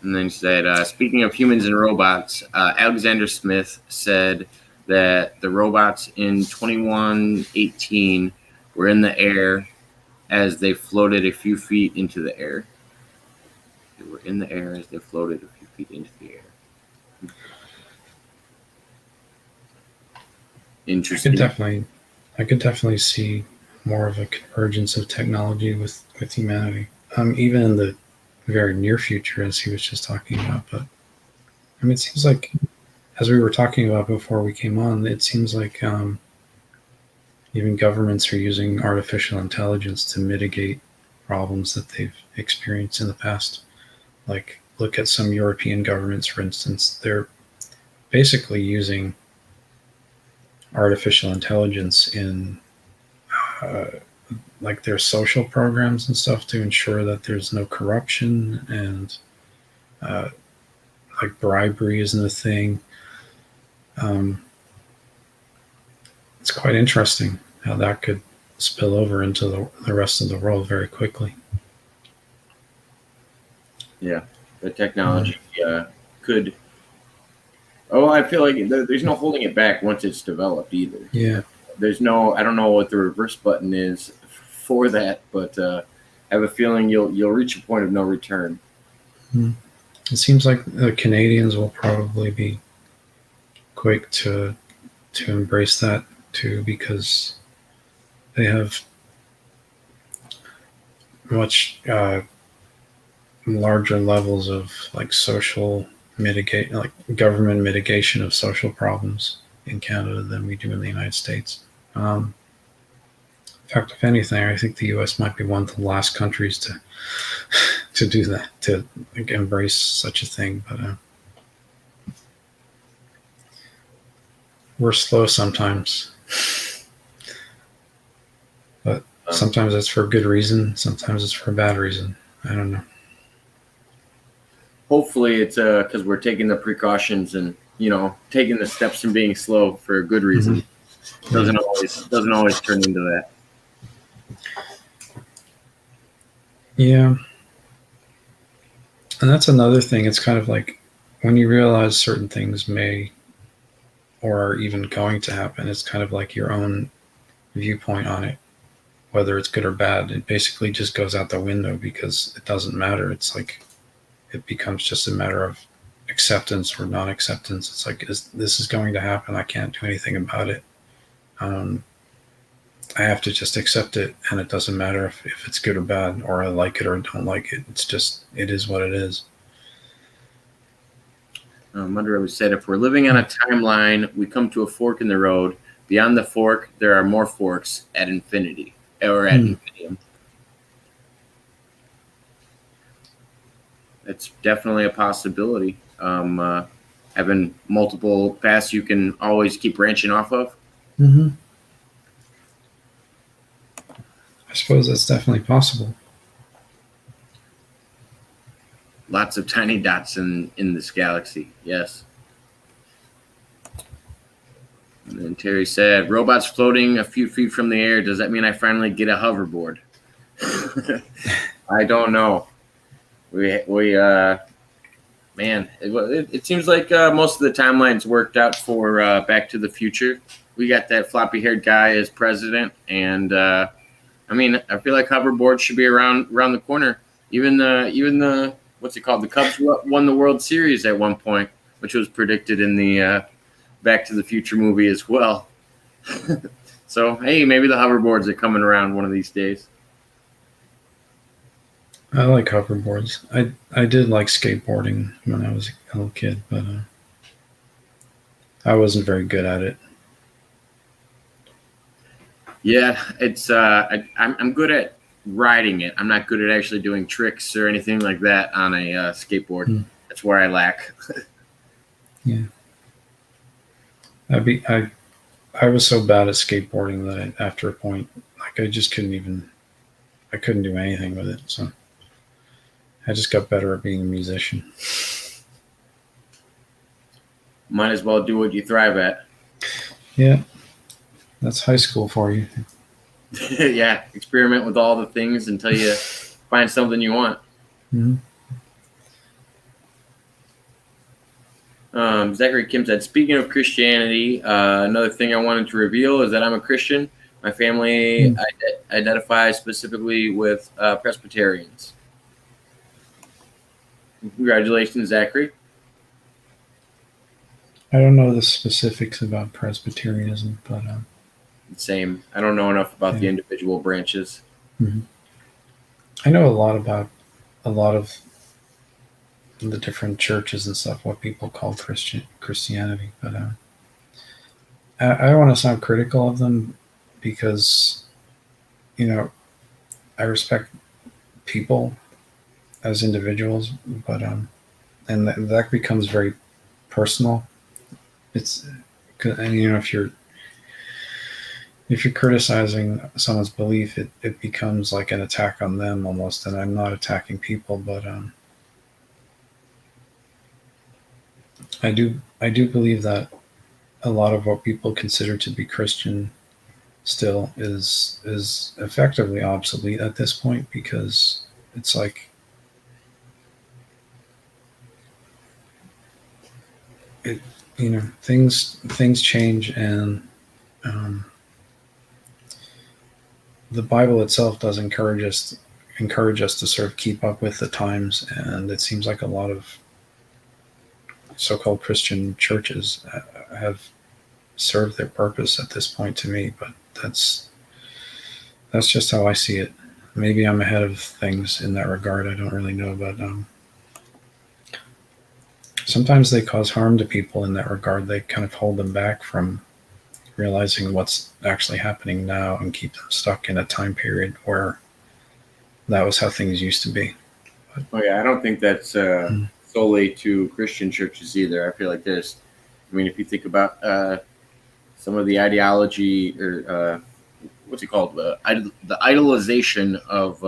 And then he said, speaking of humans and robots, Alexander Smith said that the robots in 2118 were in the air as they floated a few feet into the air. They were in the air as they floated a few feet into the air. Interesting.
I could definitely see more of a convergence of technology with humanity. Even in the very near future, as he was just talking about. But I mean, it seems like, as we were talking about before we came on, it seems like even governments are using artificial intelligence to mitigate problems that they've experienced in the past. Like, look at some European governments, for instance. They're basically using artificial intelligence in like their social programs and stuff to ensure that there's no corruption, and like bribery isn't a thing. It's quite interesting how that could spill over into the rest of the world very quickly.
Yeah, the technology could. Oh, I feel like there's no holding it back once it's developed either.
Yeah.
There's no. I don't know what the reverse button is for that, but I have a feeling you'll reach a point of no return.
It seems like the Canadians will probably be quick to embrace that too, because they have much larger levels of like government mitigation of social problems in Canada than we do in the United States. In fact, if anything, I think the U.S. might be one of the last countries to do that, to embrace such a thing. But we're slow sometimes. But sometimes it's for a good reason. Sometimes it's for a bad reason. I don't know.
Hopefully, it's because we're taking the precautions and taking the steps and being slow for a good reason. Mm-hmm. Doesn't always turn into that.
Yeah. And that's another thing. It's kind of like when you realize certain things may or are even going to happen, it's kind of like your own viewpoint on it, whether it's good or bad. It basically just goes out the window because it doesn't matter. It's like it becomes just a matter of acceptance or non-acceptance. It's like, this is going to happen. I can't do anything about it. I have to just accept it, and it doesn't matter if it's good or bad, or I like it or don't like it. It's just, it is what it is.
Mudrow said, if we're living on a timeline, we come to a fork in the road. Beyond the fork, there are more forks at infinity, or at infinitum. It's definitely a possibility. Having multiple paths you can always keep branching off of.
Hmm. I suppose that's definitely possible.
Lots of tiny dots in this galaxy. Yes. And then Terry said, "Robots floating a few feet from the air. Does that mean I finally get a hoverboard?" I don't know. We man, it seems like most of the timelines worked out for Back to the Future. We got that floppy-haired guy as president, and I mean, I feel like hoverboards should be around the corner. Even the what's it called? The Cubs won the World Series at one point, which was predicted in the Back to the Future movie as well. So hey, maybe the hoverboards are coming around one of these days.
I like hoverboards. I did like skateboarding when I was a little kid, but I wasn't very good at it.
Yeah, it's I'm good at riding it. I'm not good at actually doing tricks or anything like that on a skateboard.
Hmm.
That's where I lack.
Yeah, I was so bad at skateboarding that after a point, like I just I couldn't do anything with it. So I just got better at being a musician.
Might as well do what you thrive at.
Yeah, that's high school for you.
Yeah, experiment with all the things until you find something you want.
Mm-hmm.
Zachary Kim said, "Speaking of Christianity, another thing I wanted to reveal is that I'm a Christian. My family identifies specifically with Presbyterians." Congratulations, Zachary.
I don't know the specifics about Presbyterianism, but
Same. I don't know enough about the
yeah.
individual branches.
Mm-hmm. I know a lot about a lot of the different churches and stuff, what people call Christianity, but I don't want to sound critical of them because you know I respect people as individuals, but and that becomes very personal. It's and if you're criticizing someone's belief, it becomes like an attack on them almost. And I'm not attacking people, but I do believe that a lot of what people consider to be Christian still is effectively obsolete at this point because it's like it things change and um, the Bible itself does encourage us to sort of keep up with the times, and it seems like a lot of so-called Christian churches have served their purpose at this point to me. But that's just how I see it. Maybe I'm ahead of things in that regard. I don't really know, but sometimes they cause harm to people in that regard. They kind of hold them back from realizing what's actually happening now and keep them stuck in a time period where that was how things used to be. But,
Oh yeah, I don't think that's solely to Christian churches either. I feel like I mean, if you think about some of the ideology or what's it called, the idolization of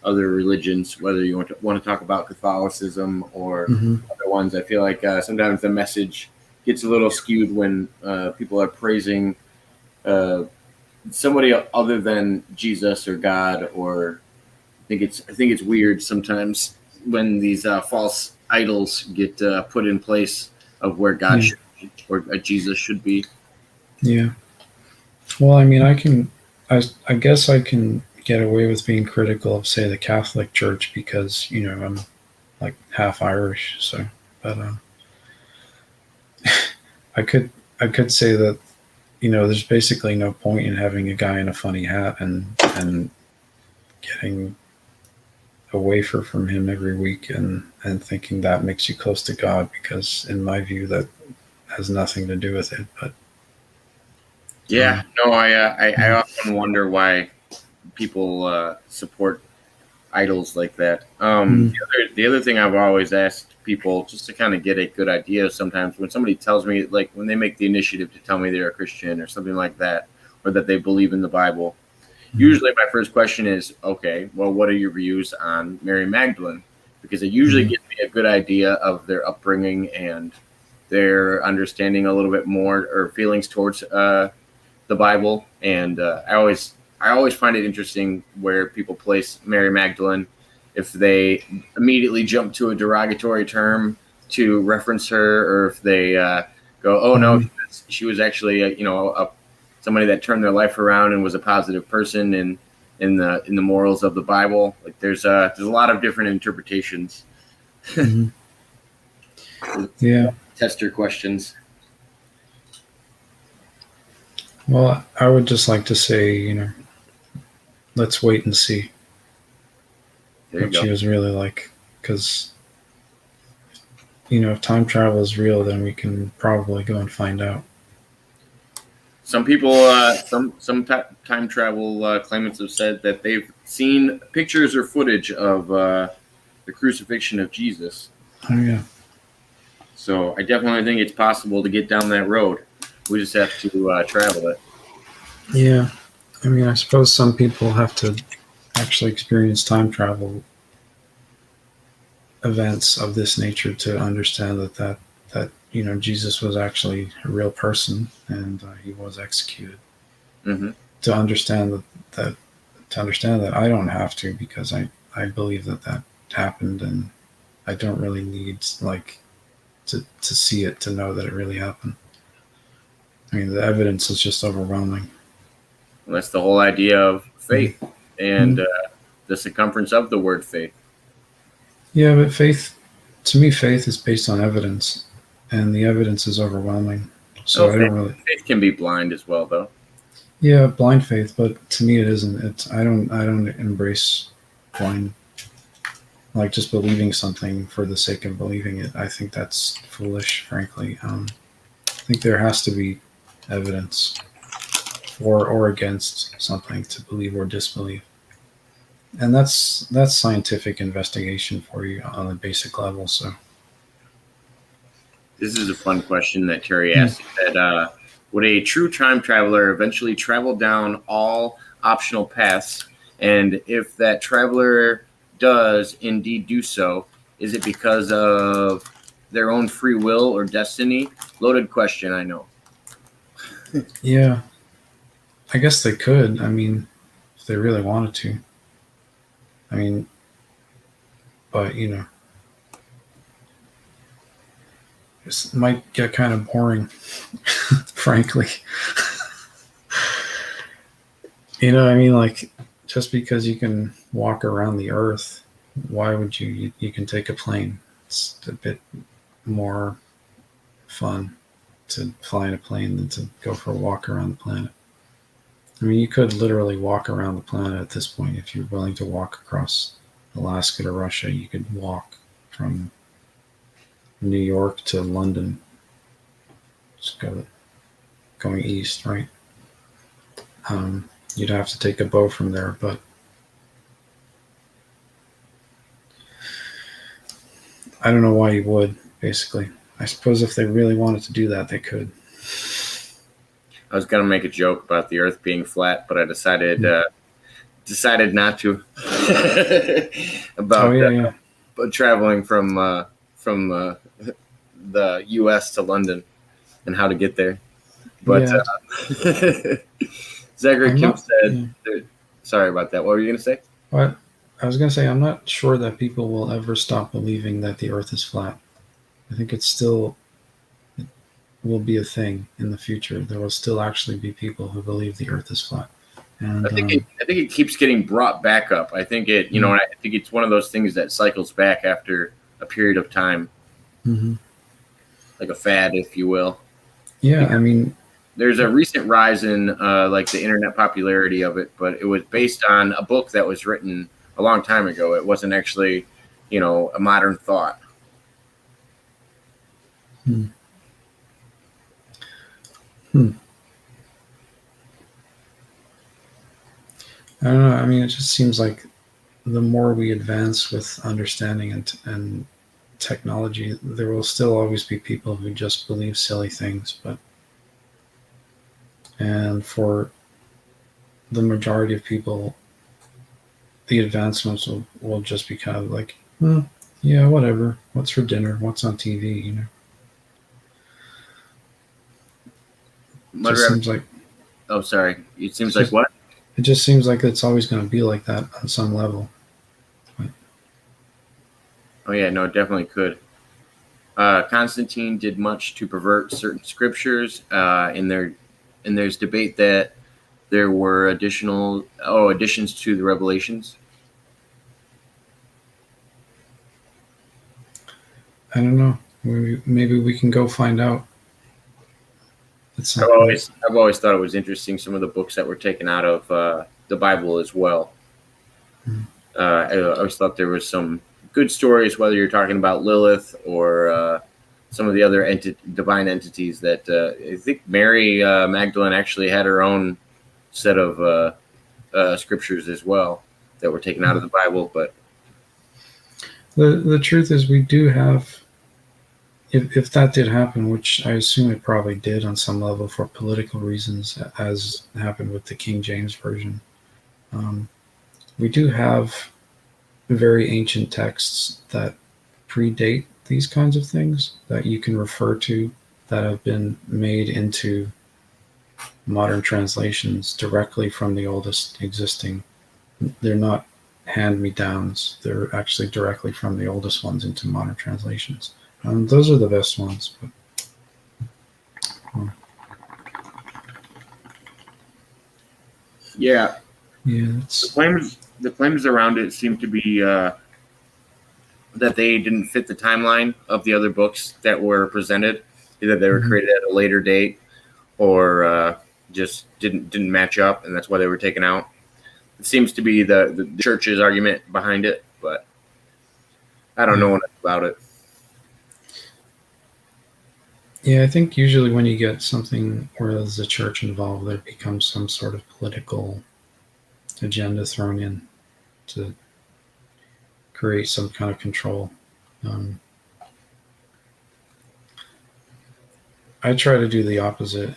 other religions, whether you want to talk about Catholicism or
mm-hmm.
other ones, I feel like sometimes the message gets a little skewed when people are praising somebody other than Jesus or God, or I think it's weird sometimes when these false idols get put in place of where God should be, or Jesus should be.
Yeah. Well, I mean, I guess I can get away with being critical of, say, the Catholic Church because I'm like half Irish, so. But I could say that there's basically no point in having a guy in a funny hat and getting a wafer from him every week and thinking that makes you close to God because in my view that has nothing to do with it. But
yeah, no, I often wonder why people support idols like that. The other thing I've always asked people just to kind of get a good idea. Sometimes when somebody tells me, like when they make the initiative to tell me they're a Christian or something like that, or that they believe in the Bible, usually my first question is, okay, well, what are your views on Mary Magdalene? Because it usually gives me a good idea of their upbringing and their understanding a little bit more or feelings towards the Bible. And I always find it interesting where people place Mary Magdalene if they immediately jump to a derogatory term to reference her, or if they go, "Oh no, she was actually somebody that turned their life around and was a positive person in the morals of the Bible." Like there's a lot of different interpretations.
Mm-hmm. Yeah.
Tester questions.
Well, I would just like to say, let's wait and see what she was really like. Because, if time travel is real, then we can probably go and find out.
Some people, some time travel claimants have said that they've seen pictures or footage of the crucifixion of Jesus.
Oh, yeah.
So I definitely think it's possible to get down that road. We just have to travel it.
Yeah. I mean, I suppose some people have to actually experience time travel events of this nature to understand that Jesus was actually a real person and he was executed.
Mm-hmm.
To understand that I don't have to, because I believe that happened, and I don't really need to see it to know that it really happened. I mean, the evidence is just overwhelming.
And that's the whole idea of faith and the circumference of the word faith.
Yeah, but to me, faith is based on evidence, and the evidence is overwhelming. So I don't really.
Faith can be blind as well, though.
Yeah, blind faith, but to me, it isn't. I don't embrace blind, like just believing something for the sake of believing it. I think that's foolish, frankly. I think there has to be evidence for or against something to believe or disbelieve. And that's scientific investigation for you on a basic level. So
this is a fun question that Terry asked. That would a true time traveler eventually travel down all optional paths? And if that traveler does indeed do so, is it because of their own free will or destiny? Loaded question, I know.
Yeah, I guess they could. I mean, if they really wanted to. I mean, but it might get kind of boring, frankly. I mean, like, just because you can walk around the earth, why would you can take a plane? It's a bit more fun to fly in a plane than to go for a walk around the planet. I mean, you could literally walk around the planet at this point. If you're willing to walk across Alaska to Russia, you could walk from New York to London. Just going east, right? You'd have to take a boat from there, but I don't know why you would, basically. I suppose if they really wanted to do that, they could.
I was going to make a joke about the earth being flat, but I decided not to. About but traveling from the U.S. to London and how to get there. But Zachary Kim said, sorry about that. What were you going to say?
What? I was going to say, I'm not sure that people will ever stop believing that the earth is flat. I think it will be a thing in the future. There will still actually be people who believe the earth is flat. And
I think it keeps getting brought back up. I think I think it's one of those things that cycles back after a period of time.
Mm-hmm.
Like a fad, if you will.
Yeah, I mean,
there's a recent rise in like the internet popularity of it, but it was based on a book that was written a long time ago. It wasn't actually, a modern thought.
I don't know. I mean, it just seems like the more we advance with understanding and technology, there will still always be people who just believe silly things. And for the majority of people, the advancements will just be kind of like, yeah, whatever. What's for dinner? What's on TV?
Mud
Just
Rabbit.
seems like
Oh, sorry. It seems like
just
what?
it just seems like it's always going to be like that on some level.
Oh yeah, no, it definitely could. Constantine did much to pervert certain scriptures. And there's debate that there were additions to the Revelations.
I don't know. Maybe we can go find out at some point.
I've always thought it was interesting some of the books that were taken out of the Bible as well. I always thought there was some good stories, whether you're talking about Lilith or some of the other divine entities. That I think Mary Magdalene actually had her own set of scriptures as well that were taken out of the Bible. But
The truth is, we do have. If that did happen, which I assume it probably did on some level for political reasons, as happened with the King James version, we do have very ancient texts that predate these kinds of things that you can refer to that have been made into modern translations directly from the oldest existing. They're not hand-me-downs. They're actually directly from the oldest ones into modern translations. Those are the best ones.
yeah,
It's
the claims around it seem to be that they didn't fit the timeline of the other books that were presented. Either they were created at a later date, or just didn't match up, and that's why they were taken out. It seems to be the church's argument behind it, but I don't know enough about it.
Yeah, I think usually when you get something where there's a church involved, there becomes some sort of political agenda thrown in to create some kind of control. I try to do the opposite.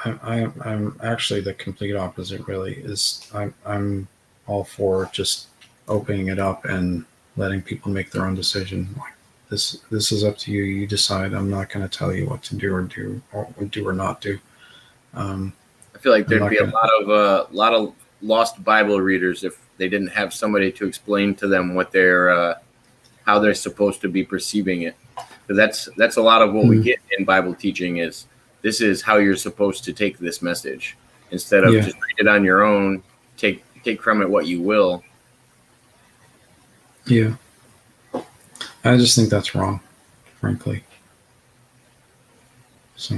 I'm actually the complete opposite. Really, is I'm all for just opening it up and letting people make their own decision. Like this is up to you. You decide. I'm not going to tell you what to do or not do.
I feel like there'd be a lot of lost Bible readers if they didn't have somebody to explain to them what how they're supposed to be perceiving it. Because that's a lot of what we get in Bible teaching is this is how you're supposed to take this message instead of just read it on your own, take from it what you will.
Yeah. I just think that's wrong, frankly. So.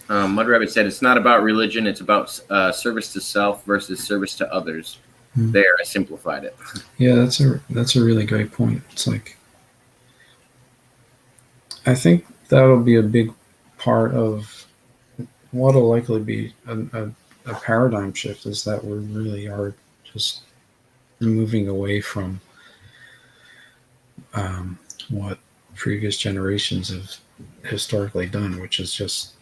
Mud Rabbit said it's not about religion; it's about service to self versus service to others. There, I simplified it.
Yeah, that's a really great point. It's like I think that'll be a big part of what'll likely be a paradigm shift. Is that we really are just moving away from what previous generations have historically done, which is just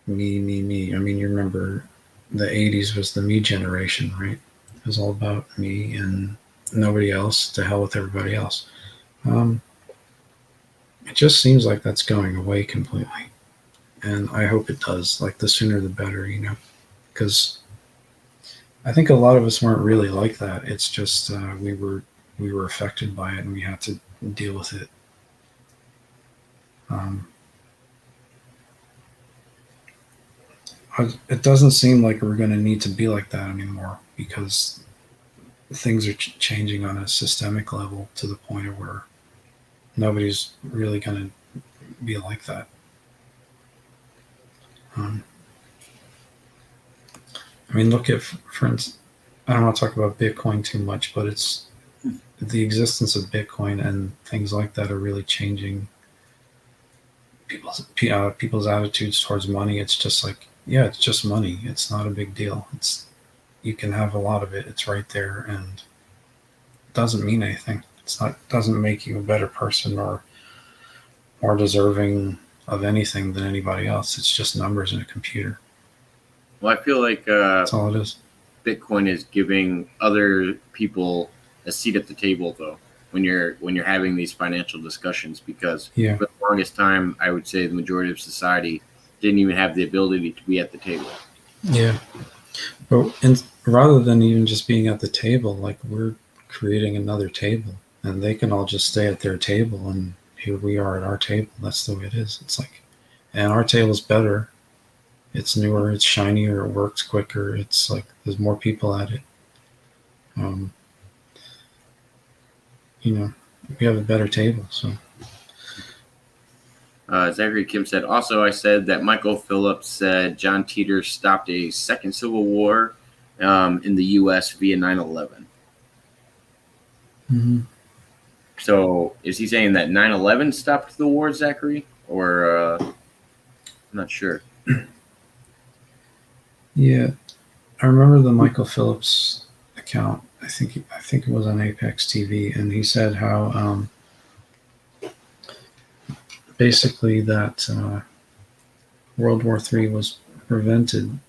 me. I mean, you remember the 80s was the me generation, right? It was all about me and nobody else. To hell with everybody else. It just seems like that's going away completely. And I hope it does. Like the sooner the better, because I think a lot of us weren't really like that. It's just we were affected by it and we had to deal with it. It doesn't seem like we're going to need to be like that anymore because things are changing on a systemic level to the point of where nobody's really going to be like that. I mean, look at, for instance, I don't want to talk about Bitcoin too much, but it's the existence of Bitcoin and things like that are really changing people's attitudes towards money. It's just like, yeah, it's just money. It's not a big deal. You can have a lot of it. It's right there, and it doesn't mean anything. doesn't make you a better person or more deserving of anything than anybody else. It's just numbers in a computer.
Well, I feel like
That's all it is.
Bitcoin is giving other people a seat at the table, though, when you're having these financial discussions, because
Yeah.
for the longest time, I would say the majority of society didn't even have the ability to be at the table.
Yeah. But rather than even just being at the table, like we're creating another table, and they can all just stay at their table, and here we are at our table. That's the way it is. It's like, and our table's better. It's newer. It's shinier. It works quicker. It's like there's more people at it. You know, we have a better table. So
Zachary Kim said, also, I said that Michael Phillips said John Teeter stopped a second civil war in the U.S. via 9/11.
Mm-hmm.
So is he saying that 9/11 stopped the war, Zachary? Or I'm not sure.
Yeah, I remember the Michael Phillips account. I think it was on Apex TV, and he said how basically that World War III was prevented,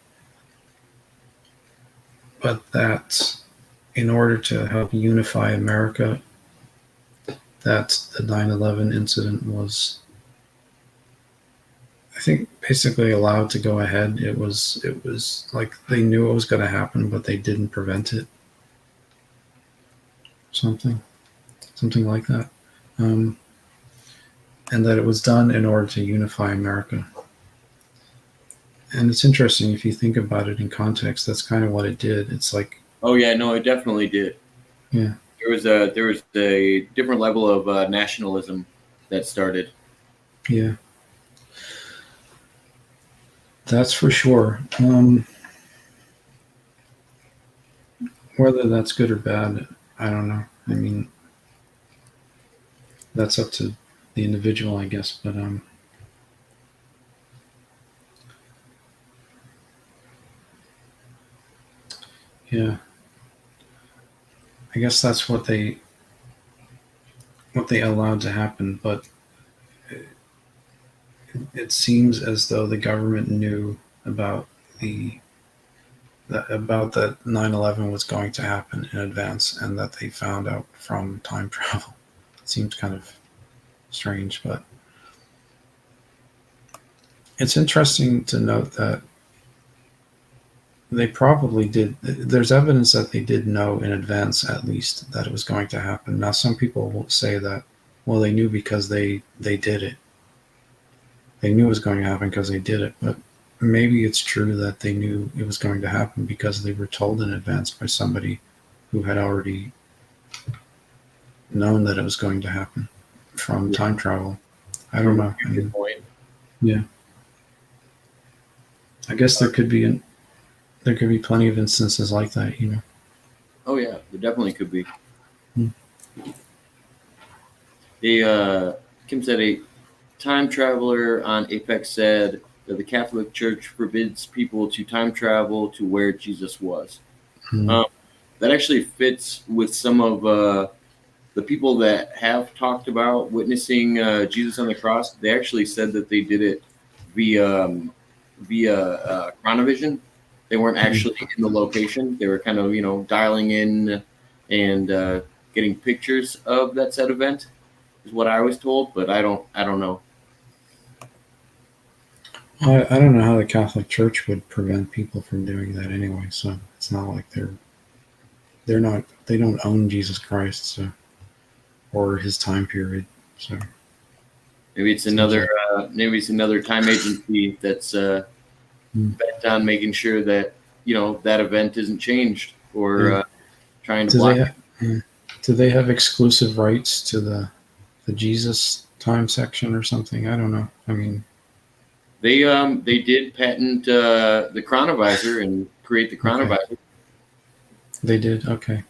but that in order to help unify America, that the 9/11 incident was, I think, basically allowed to go ahead. It was like they knew it was going to happen, but they didn't prevent it. Something like that. And that it was done in order to unify America. And it's interesting if you think about it in context. That's kind of what it did. It's like,
oh yeah, no, it definitely did.
Yeah,
there was a different level of nationalism that started.
Yeah, that's for sure. Whether that's good or bad, I don't know. I mean, that's up to the individual, I guess. But yeah, I guess that's what they allowed to happen. But it seems as though the government knew about that 9/11 was going to happen in advance, and that they found out from time travel. It seems kind of strange, but it's interesting to note that they probably did. There's evidence that they did know in advance, at least, that it was going to happen. Now, some people will say that, well, they knew because they did it. They knew it was going to happen because they did it. But maybe it's true that they knew it was going to happen because they were told in advance by somebody who had already known that it was going to happen from time travel. I don't know.
Good point.
Yeah, I guess there could be plenty of instances like that, you know.
Oh yeah, there definitely could be.
Hmm.
Kim said a time traveler on Apex said that the Catholic Church forbids people to time travel to where Jesus was.
Hmm.
That actually fits with some of the people that have talked about witnessing Jesus on the cross. They actually said that they did it via chronovision. They weren't actually in the location. They were kind of dialing in and getting pictures of that said event, is what I was told. But I don't know.
I don't know how the Catholic Church would prevent people from doing that anyway. So it's not like they don't own Jesus Christ, so, or his time period. So
maybe it's another time agency that's bent on making sure that that event isn't changed, or trying to block it.
Do they have exclusive rights to the Jesus time section or something? I don't know. I mean,
they did patent the chronovisor and create the chronovisor.
Okay. They did. Okay.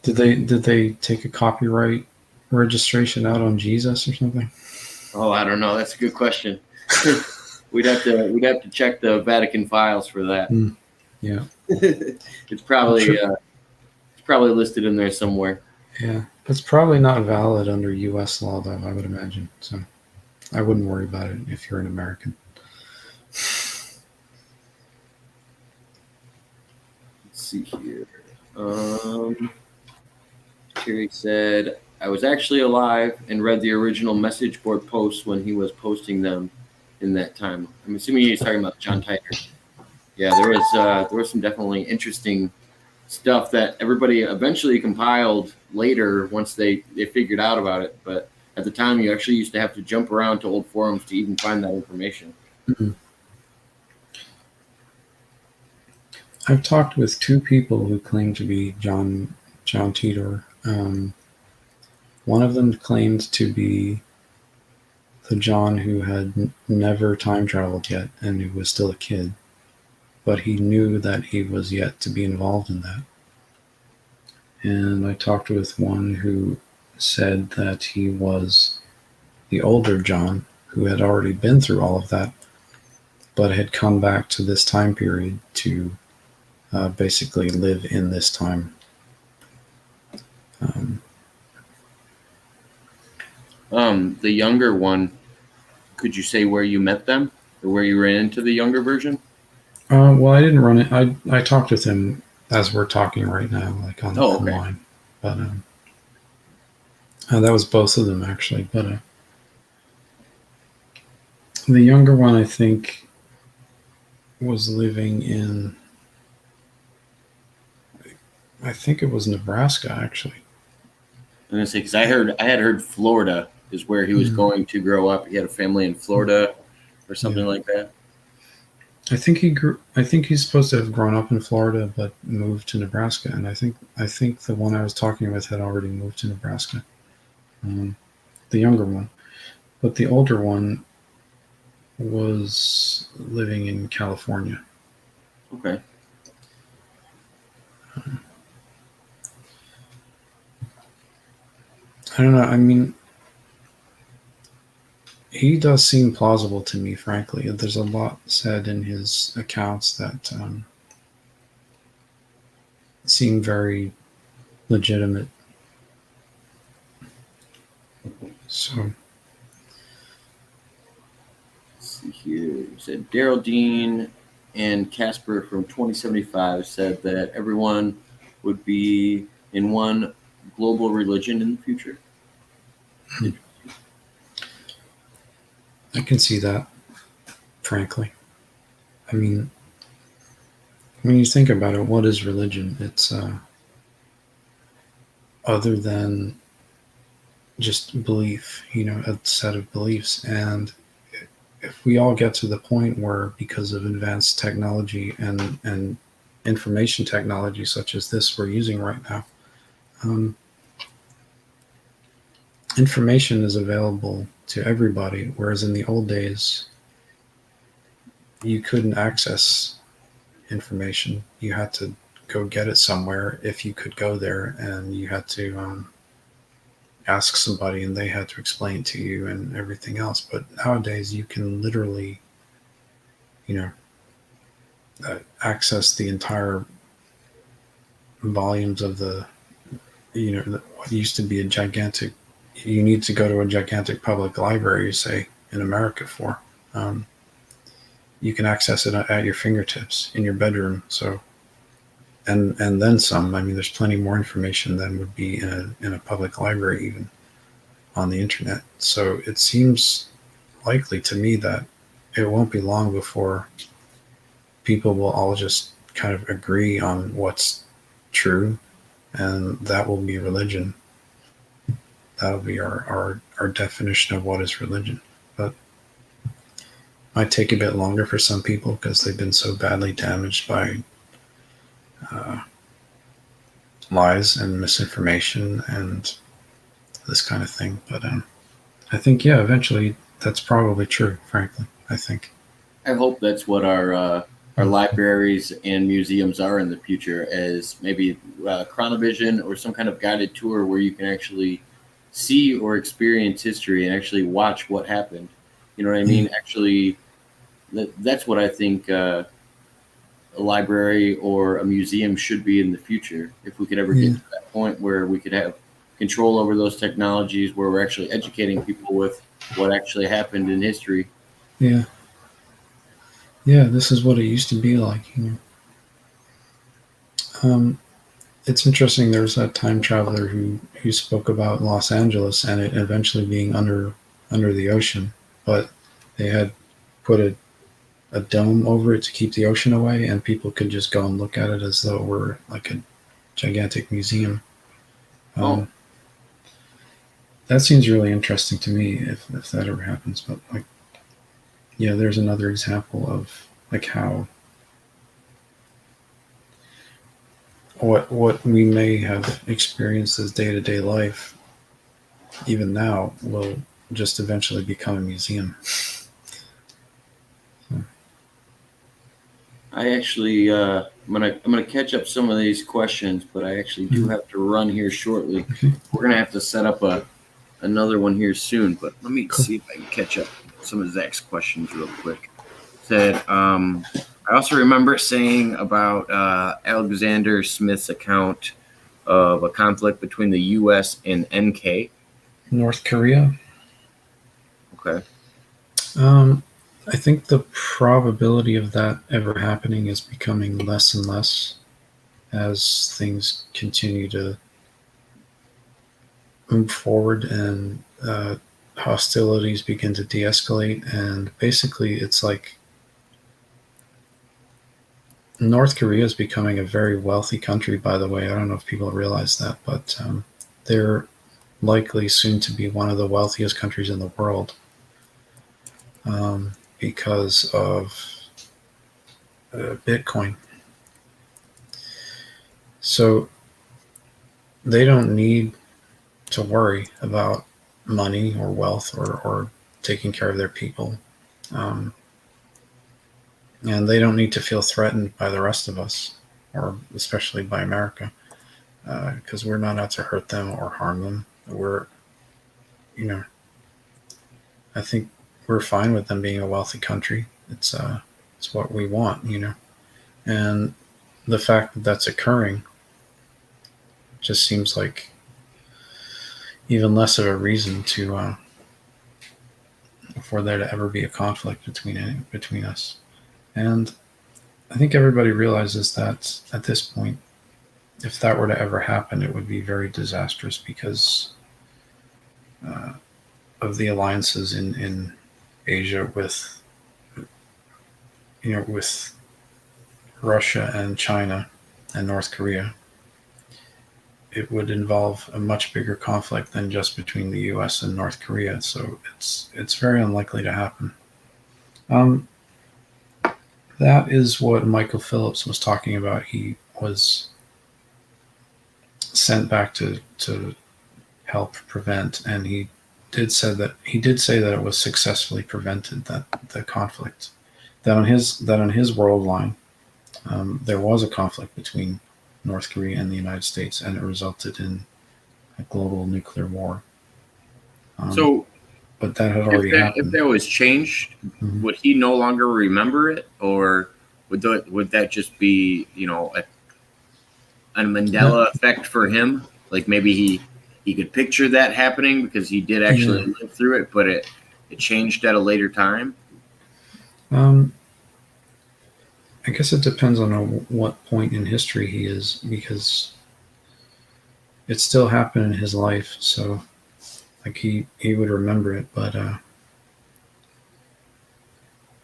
Did they take a copyright registration out on Jesus or something?
Oh, I don't know. That's a good question. We'd have to check the Vatican files for that.
Yeah.
It's probably listed in there somewhere.
Yeah, it's probably not valid under U.S. law, though. I would imagine. So I wouldn't worry about it if you're an American.
Let's see here. Terry said, I was actually alive and read the original message board posts when he was posting them in that time. I'm assuming he's talking about John Titor. Yeah, there was some definitely interesting stuff that everybody eventually compiled later once they figured out about it. But at the time, you actually used to have to jump around to old forums to even find that information.
Mm-hmm. I've talked with two people who claim to be John Titor. One of them claimed to be the John who had never time traveled yet and who was still a kid, but he knew that he was yet to be involved in that. And I talked with one who said that he was the older John who had already been through all of that, but had come back to this time period to basically live in this time.
The younger one, could you say where you met them or where you ran into the younger version?
Well, I didn't run it. I talked with him as we're talking right now, like online. But that was both of them actually. But the younger one, I think, was living in. I think it was Nebraska actually.
I'm gonna say because I had heard Florida is where he was going to grow up. He had a family in Florida or something like that.
I think he's supposed to have grown up in Florida, but moved to Nebraska. And I think the one I was talking with had already moved to Nebraska. The younger one, but the older one was living in California.
Okay.
I don't know. I mean, he does seem plausible to me, frankly. There's a lot said in his accounts that seem very legitimate. So,
let's see here. You said Daryl Dean and Casper from 2075 said that everyone would be in one global religion in the future.
I can see that, frankly. I mean, when you think about it, what is religion? It's other than just belief, a set of beliefs. And if we all get to the point where, because of advanced technology and information technology such as this we're using right now, information is available to everybody, whereas in the old days, you couldn't access information. You had to go get it somewhere if you could go there, and you had to ask somebody and they had to explain it to you and everything else. But nowadays you can literally, access the entire volumes of what used to be a gigantic, you need to go to a gigantic public library, say, in America for. You can access it at your fingertips in your bedroom. So, and then some. I mean, there's plenty more information than would be in a public library, even on the internet. So it seems likely to me that it won't be long before people will all just kind of agree on what's true, and that will be religion. That'll be our definition of what is religion. But it might take a bit longer for some people because they've been so badly damaged by lies and misinformation and this kind of thing. But I think, yeah, eventually that's probably true, frankly. I think.
I hope that's what our libraries and museums are in the future, as maybe Chronovision or some kind of guided tour where you can actually see or experience history and actually watch what happened. You know what I mean? Actually, that's what I think a library or a museum should be in the future. If we could ever get to that point where we could have control over those technologies, where we're actually educating people with what actually happened in history.
Yeah. Yeah, this is what it used to be like. It's interesting. There's that time traveler who spoke about Los Angeles and it eventually being under the ocean, but they had put a dome over it to keep the ocean away, and people could just go and look at it as though it were like a gigantic museum.
Oh,
Um, that seems really interesting to me if that ever happens. But like, yeah, there's another example of like how what we may have experienced as day to day life, even now, will just eventually become a museum. So,
I actually, I'm gonna catch up some of these questions, but I actually do
mhm.
have to run here shortly.
Okay,
We're gonna have to set up another one here soon, but let me
cool.
see if I can catch up some of Zach's questions real quick. Said, I also remember saying about Alexander Smith's account of a conflict between the U.S. and NK.
North Korea.
Okay.
Um, I think the probability of that ever happening is becoming less and less as things continue to move forward and hostilities begin to de-escalate. And basically, it's like North Korea is becoming a very wealthy country. By the way, I don't know if people realize that, but they're likely soon to be one of the wealthiest countries in the world because of Bitcoin. So they don't need to worry about money or wealth or taking care of their people. Um, and they don't need to feel threatened by the rest of us, or especially by America, because we're not out to hurt them or harm them. We're, you know, I think we're fine with them being a wealthy country. It's what we want, and the fact that that's occurring just seems like even less of a reason to for there to ever be a conflict between us. And I think everybody realizes that at this point, if that were to ever happen, it would be very disastrous because uh, of the alliances in Asia with Russia and China and North Korea. It would involve a much bigger conflict than just between the U.S. and North Korea. So it's very unlikely to happen. Um, that is what Michael Phillips was talking about. He was sent back to help prevent, and he did say that it was successfully prevented, that the conflict, that on his world line there was a conflict between North Korea and the United States, and it resulted in a global nuclear war. Um,
So
but that had
if
already
that
happened.
was changed,
Mhm.
would he no longer remember it, or would that just be a
That,
Mandela effect for him? Like maybe he could picture that happening because he did
yeah.
actually live through it, but it changed at a later time.
Um, I guess it depends on what point in history he is, because it still happened in his life. So like he would remember it, but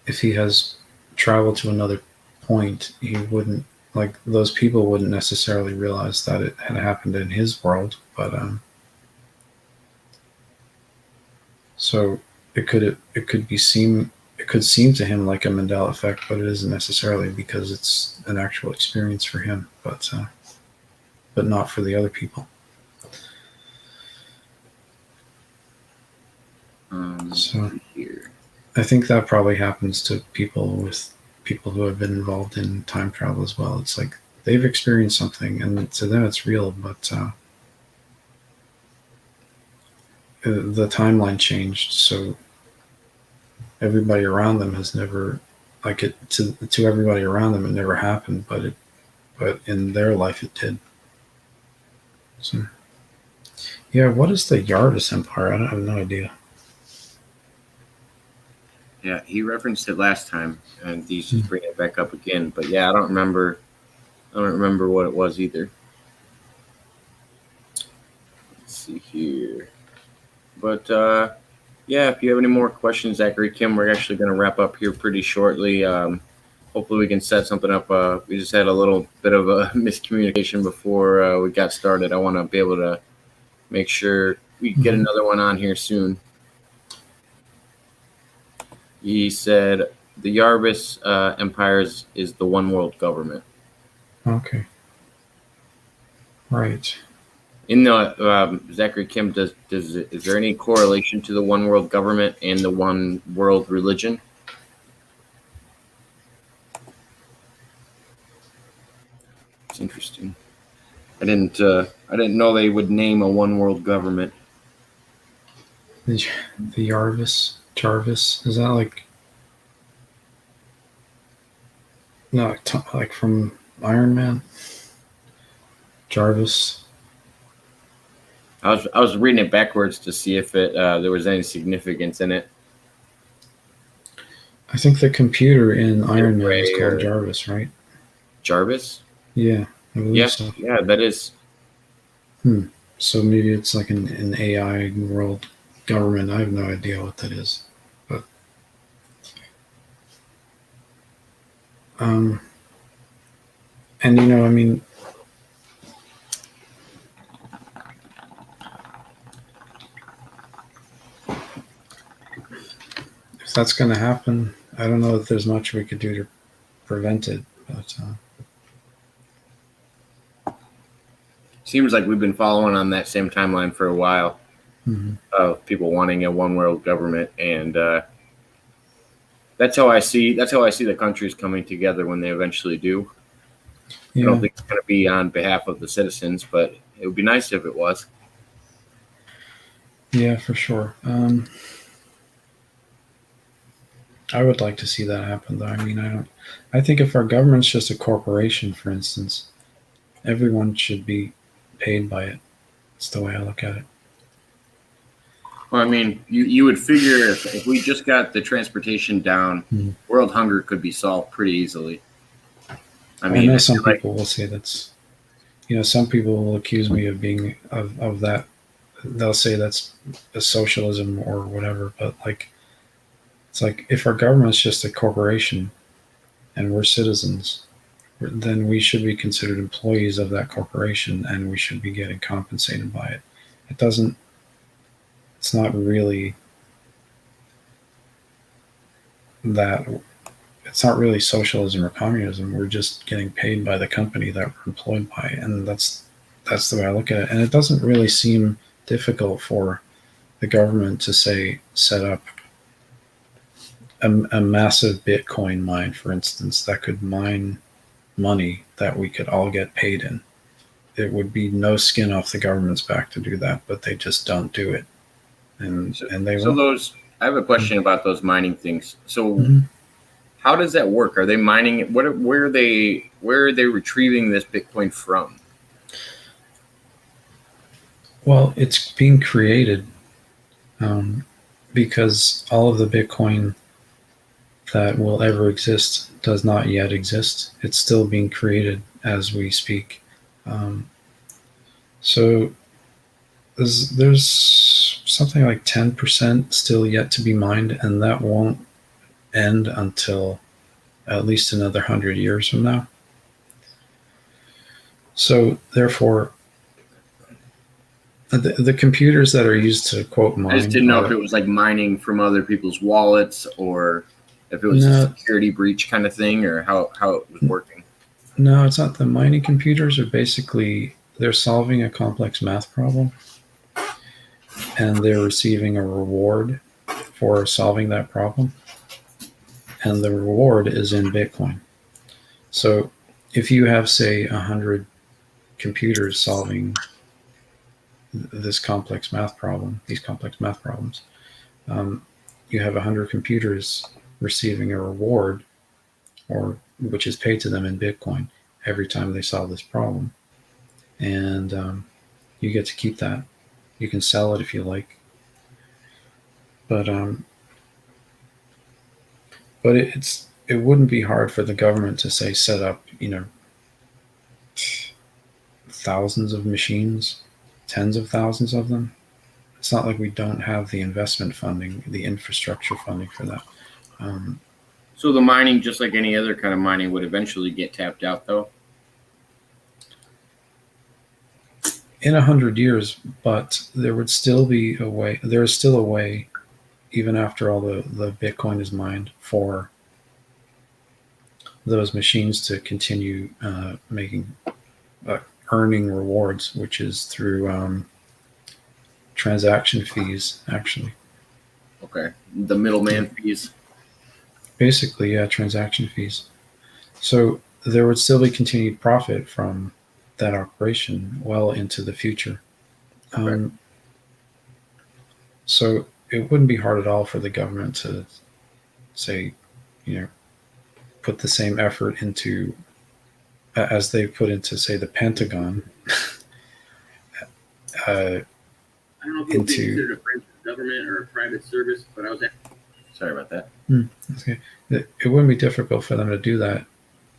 if he has traveled to another point, he wouldn't, like, those people wouldn't necessarily realize that it had happened in his world. But so it could seem to him like a Mandela effect, but it isn't necessarily, because it's an actual experience for him, but not for the other people.
Let's
So
see here.
I think that probably happens to people who have been involved in time travel as well. It's like they've experienced something, and to them it's real, but the timeline changed, so everybody around them has never, like, it to everybody around them it never happened, but in their life it did. So Yeah, what is the Yarvis Empire? I have no idea.
Yeah, he referenced it last time, and he's
Hmm.
just bringing it back up again. But yeah, I don't remember. I don't remember what it was either. Let's see here. But yeah, if you have any more questions, Zachary Kim, we're actually going to wrap up here pretty shortly. Hopefully, we can set something up. We just had a little bit of a miscommunication before we got started. I want to be able to make sure we get
Hmm.
another one on here soon. He said the Yarvis empires is the one world government.
Okay, right.
In the Zachary Kim, is there any correlation to the one world government and the one world religion? It's interesting. I didn't know they would name a one world government.
The, the Jarvis, is that like no, like from Iron Man? Jarvis.
I was reading it backwards to see if it there was any significance in it.
I think the computer in Iron Man is
Ray
called
or
Jarvis, right?
Jarvis?
Yeah, I believe
Yeah,
so.
yeah, that is.
So maybe it's like an AI world government. I have no idea what that is, but um, and I mean, if that's going to happen, I don't know if there's much we could do to prevent it. But
Seems like we've been following on that same timeline for a while
mhm.
of people wanting a one world government, and that's how I see the countries coming together when they eventually do. I don't
Yeah,
think it's going to be on behalf of the citizens, but it would be nice if it was.
yeah, for sure. I would like to see that happen, though. I mean, I don't. I think if our government's just a corporation, for instance, everyone should be paid by it. That's the way I look at it.
Well, I mean, you would figure if we just got the transportation down,
Mhm.
world hunger could be solved pretty easily. I
I
mean,
know
I
some
feel like
people will say that's. Some people will accuse me of being of that. They'll say that's a socialism or whatever, but like it's like if our government's just a corporation and we're citizens, then we should be considered employees of that corporation and we should be getting compensated by it. It doesn't. It's not really that. It's not really socialism or communism. We're just getting paid by the company that we're employed by, and that's the way I look at it. And it doesn't really seem difficult for the government to say set up a massive Bitcoin mine, for instance, that could mine money that we could all get paid in. It would be no skin off the government's back to do that, but they just don't do it, and
so.
and they
So
won't.
those, I have a question about those mining things. So
Mhm.
how does that work? Are they mining it? Where are they retrieving this Bitcoin from?
Well, it's being created um, because all of the Bitcoin that will ever exist does not yet exist. It's still being created as we speak. Um, so there's something like 10% still yet to be mined, and that won't end until at least another 100 years from now. So therefore, the computers that are used to quote
I just
mine
didn't know if
are
it was like mining from other people's wallets or if it was a
no,
security breach kind of thing or how it was working.
no, it's not. The mining computers are basically they're solving a complex math problem and they're receiving a reward for solving that problem, and the reward is in Bitcoin. So if you have, say, 100 computers solving this complex math problem, these complex math problems, um, you have 100 computers receiving a reward, or which is paid to them in Bitcoin every time they solve this problem, and you get to keep that. You can sell it if you like, but it wouldn't be hard for the government to say set up, thousands of machines, tens of thousands of them. It's not like we don't have the investment funding, the infrastructure funding for that. Um,
So the mining, just like any other kind of mining, would eventually get tapped out, though.
in 100 years, but there would still be a way. There is still a way, even after all the Bitcoin is mined, for those machines to continue making earning rewards, which is through transaction fees, actually.
Okay. The middleman fees.
Basically, yeah, transaction fees. So there would still be continued profit from that operation well into the future.
Okay.
So it wouldn't be hard at all for the government to say, you know, put the same effort into as they put into, say, the Pentagon,
I don't know if it would be
into.
considered a branch of government or a private service, but I was. Sorry about that.
Okay, it wouldn't be difficult for them to do that,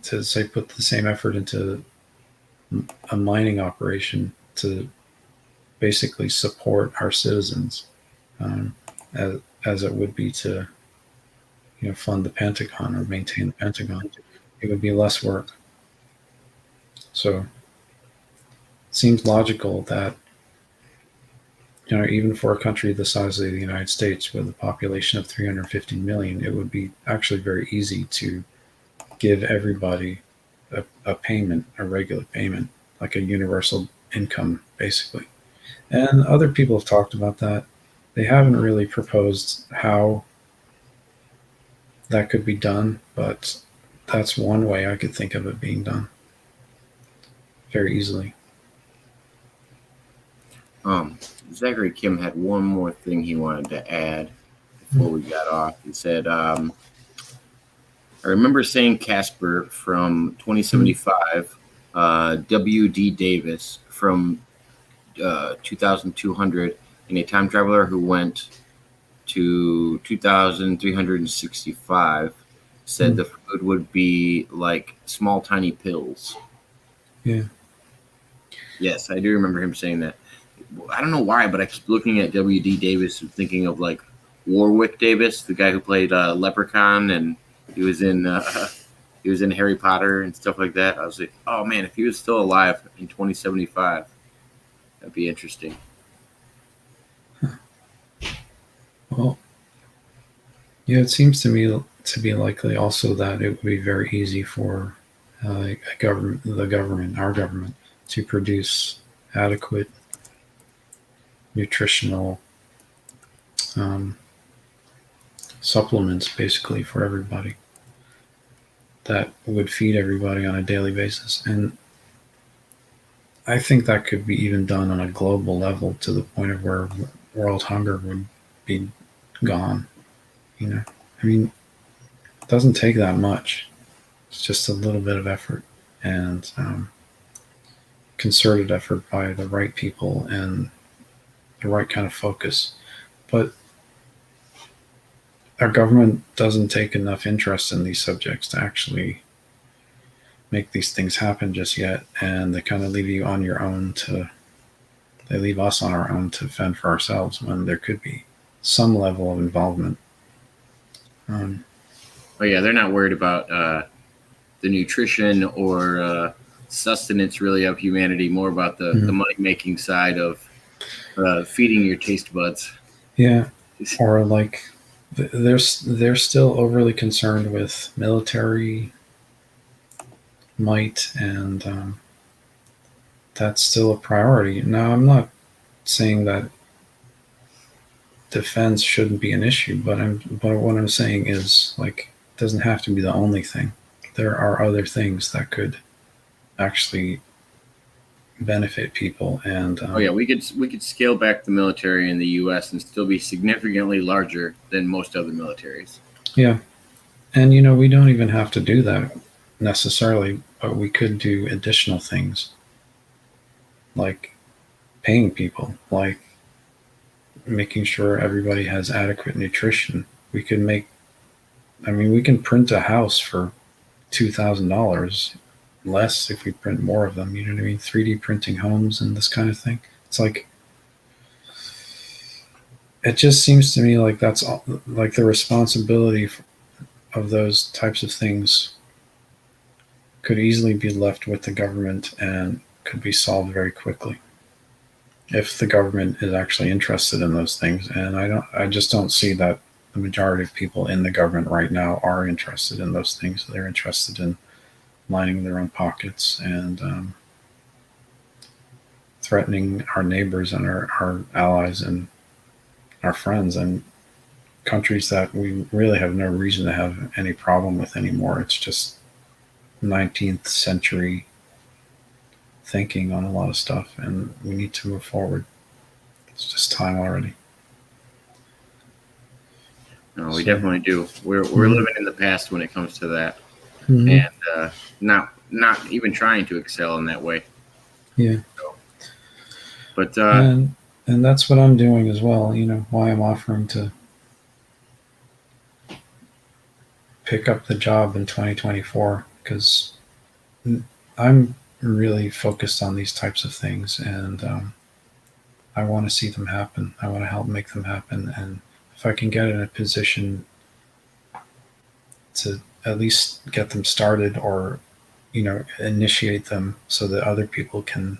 to say put the same effort into a mining operation to basically support our citizens, um, as it would be to fund the Pentagon or maintain the Pentagon. It would be less work. So it seems logical that even for a country the size of the United States with a population of 350 million, it would be actually very easy to give everybody a payment, a regular payment, like a universal income, basically. And other people have talked about that. They haven't really proposed how that could be done, but that's one way I could think of it being done very easily.
Zachary Kim had one more thing he wanted to add before we got off. He said, I remember saying Casper from 2075, W.D. Davis from 2200, and a time traveler who went to 2365 said the food would be like small, tiny pills.
Yeah.
Yes, I do remember him saying that. I don't know why, but I keep looking at W.D. Davis and thinking of like Warwick Davis, the guy who played Leprechaun, and he was in Harry Potter and stuff like that. I was like, oh man, if he was still alive in 2075, that'd be interesting.
Well, yeah, it seems to me to be likely also that it would be very easy for our government, to produce adequate nutritional supplements, basically, for everybody that would feed everybody on a daily basis. And I think that could be even done on a global level to the point of where world hunger would be gone. I mean, it doesn't take that much. It's just a little bit of effort and concerted effort by the right people and the right kind of focus. But our government doesn't take enough interest in these subjects to actually make these things happen just yet, and they kind of leave you on your own they leave us on our own to fend for ourselves when there could be some level of involvement.
Oh yeah, they're not worried about the nutrition or sustenance really of humanity, more about the money making side of feeding your taste buds.
Yeah, or like they're still overly concerned with military might, and that's still a priority. Now, I'm not saying that defense shouldn't be an issue, but what I'm saying is, like, it doesn't have to be the only thing. There are other things that could actually benefit people. And
oh yeah, we could scale back the military in the U.S. and still be significantly larger than most other militaries.
Yeah, and we don't even have to do that necessarily, but we could do additional things like paying people, like making sure everybody has adequate nutrition. We can make, I mean, we can print a house for $2,000 less if we print more of them. You know what I mean? 3D printing homes and this kind of thing. It's like, it just seems to me like that's all, like the responsibility of those types of things could easily be left with the government and could be solved very quickly if the government is actually interested in those things. And I just don't see that the majority of people in the government right now are interested in those things. They're interested in lining their own pockets and threatening our neighbors and our allies and our friends and countries that we really have no reason to have any problem with anymore. It's just 19th century thinking on a lot of stuff, and we need to move forward. It's just time already.
No, we definitely do. We're living in the past when it comes to that,
Mm-hmm.
and not even trying to excel in that way.
Yeah.
So, but
And that's what I'm doing as well. You know, why I'm offering to pick up the job in 2024, because I'm really focused on these types of things, and I want to see them happen. I want to help make them happen, and if I can get in a position to at least get them started, or initiate them so that other people can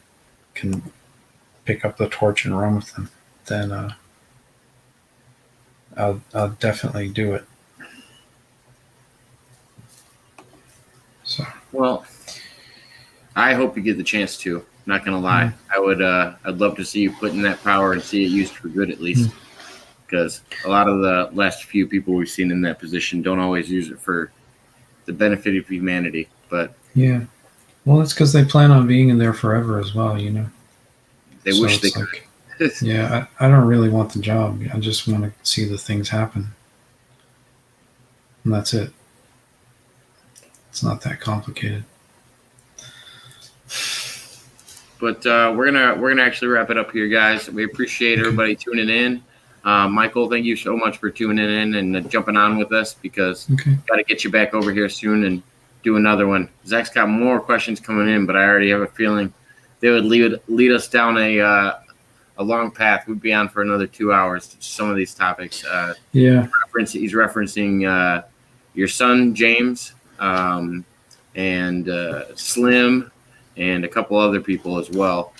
pick up the torch and run with them, then I'll definitely do it. So
well, I hope you get the chance to. Not gonna lie, I'd love to see you put in that power and see it used for good at least, because a lot of the last few people we've seen in that position don't always use it for the benefit of humanity. But
yeah, well, that's because they plan on being in there forever as well.
they
So
wish they
it's
could.
like, yeah, I don't really want the job. I just want to see the things happen, and that's it. It's not that complicated.
But we're gonna actually wrap it up here, guys. We appreciate everybody tuning in. Michael, thank you so much for tuning in and jumping on with us, because
Okay.
got to get you back over here soon and do another one. Zach's got more questions coming in, but I already have a feeling they would lead us down a long path. We'd be on for another 2 hours. Some of these topics.
Yeah.
He's referencing your son James and Slim and a couple other people as well.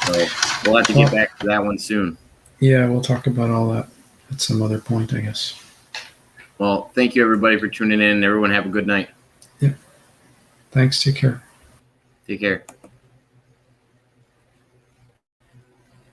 So we'll have to get back to that one soon.
Yeah, we'll talk about all that at some other point, I guess.
Well, thank you everybody for tuning in. Everyone have a good night.
Yeah. Thanks. Take care.
Take care.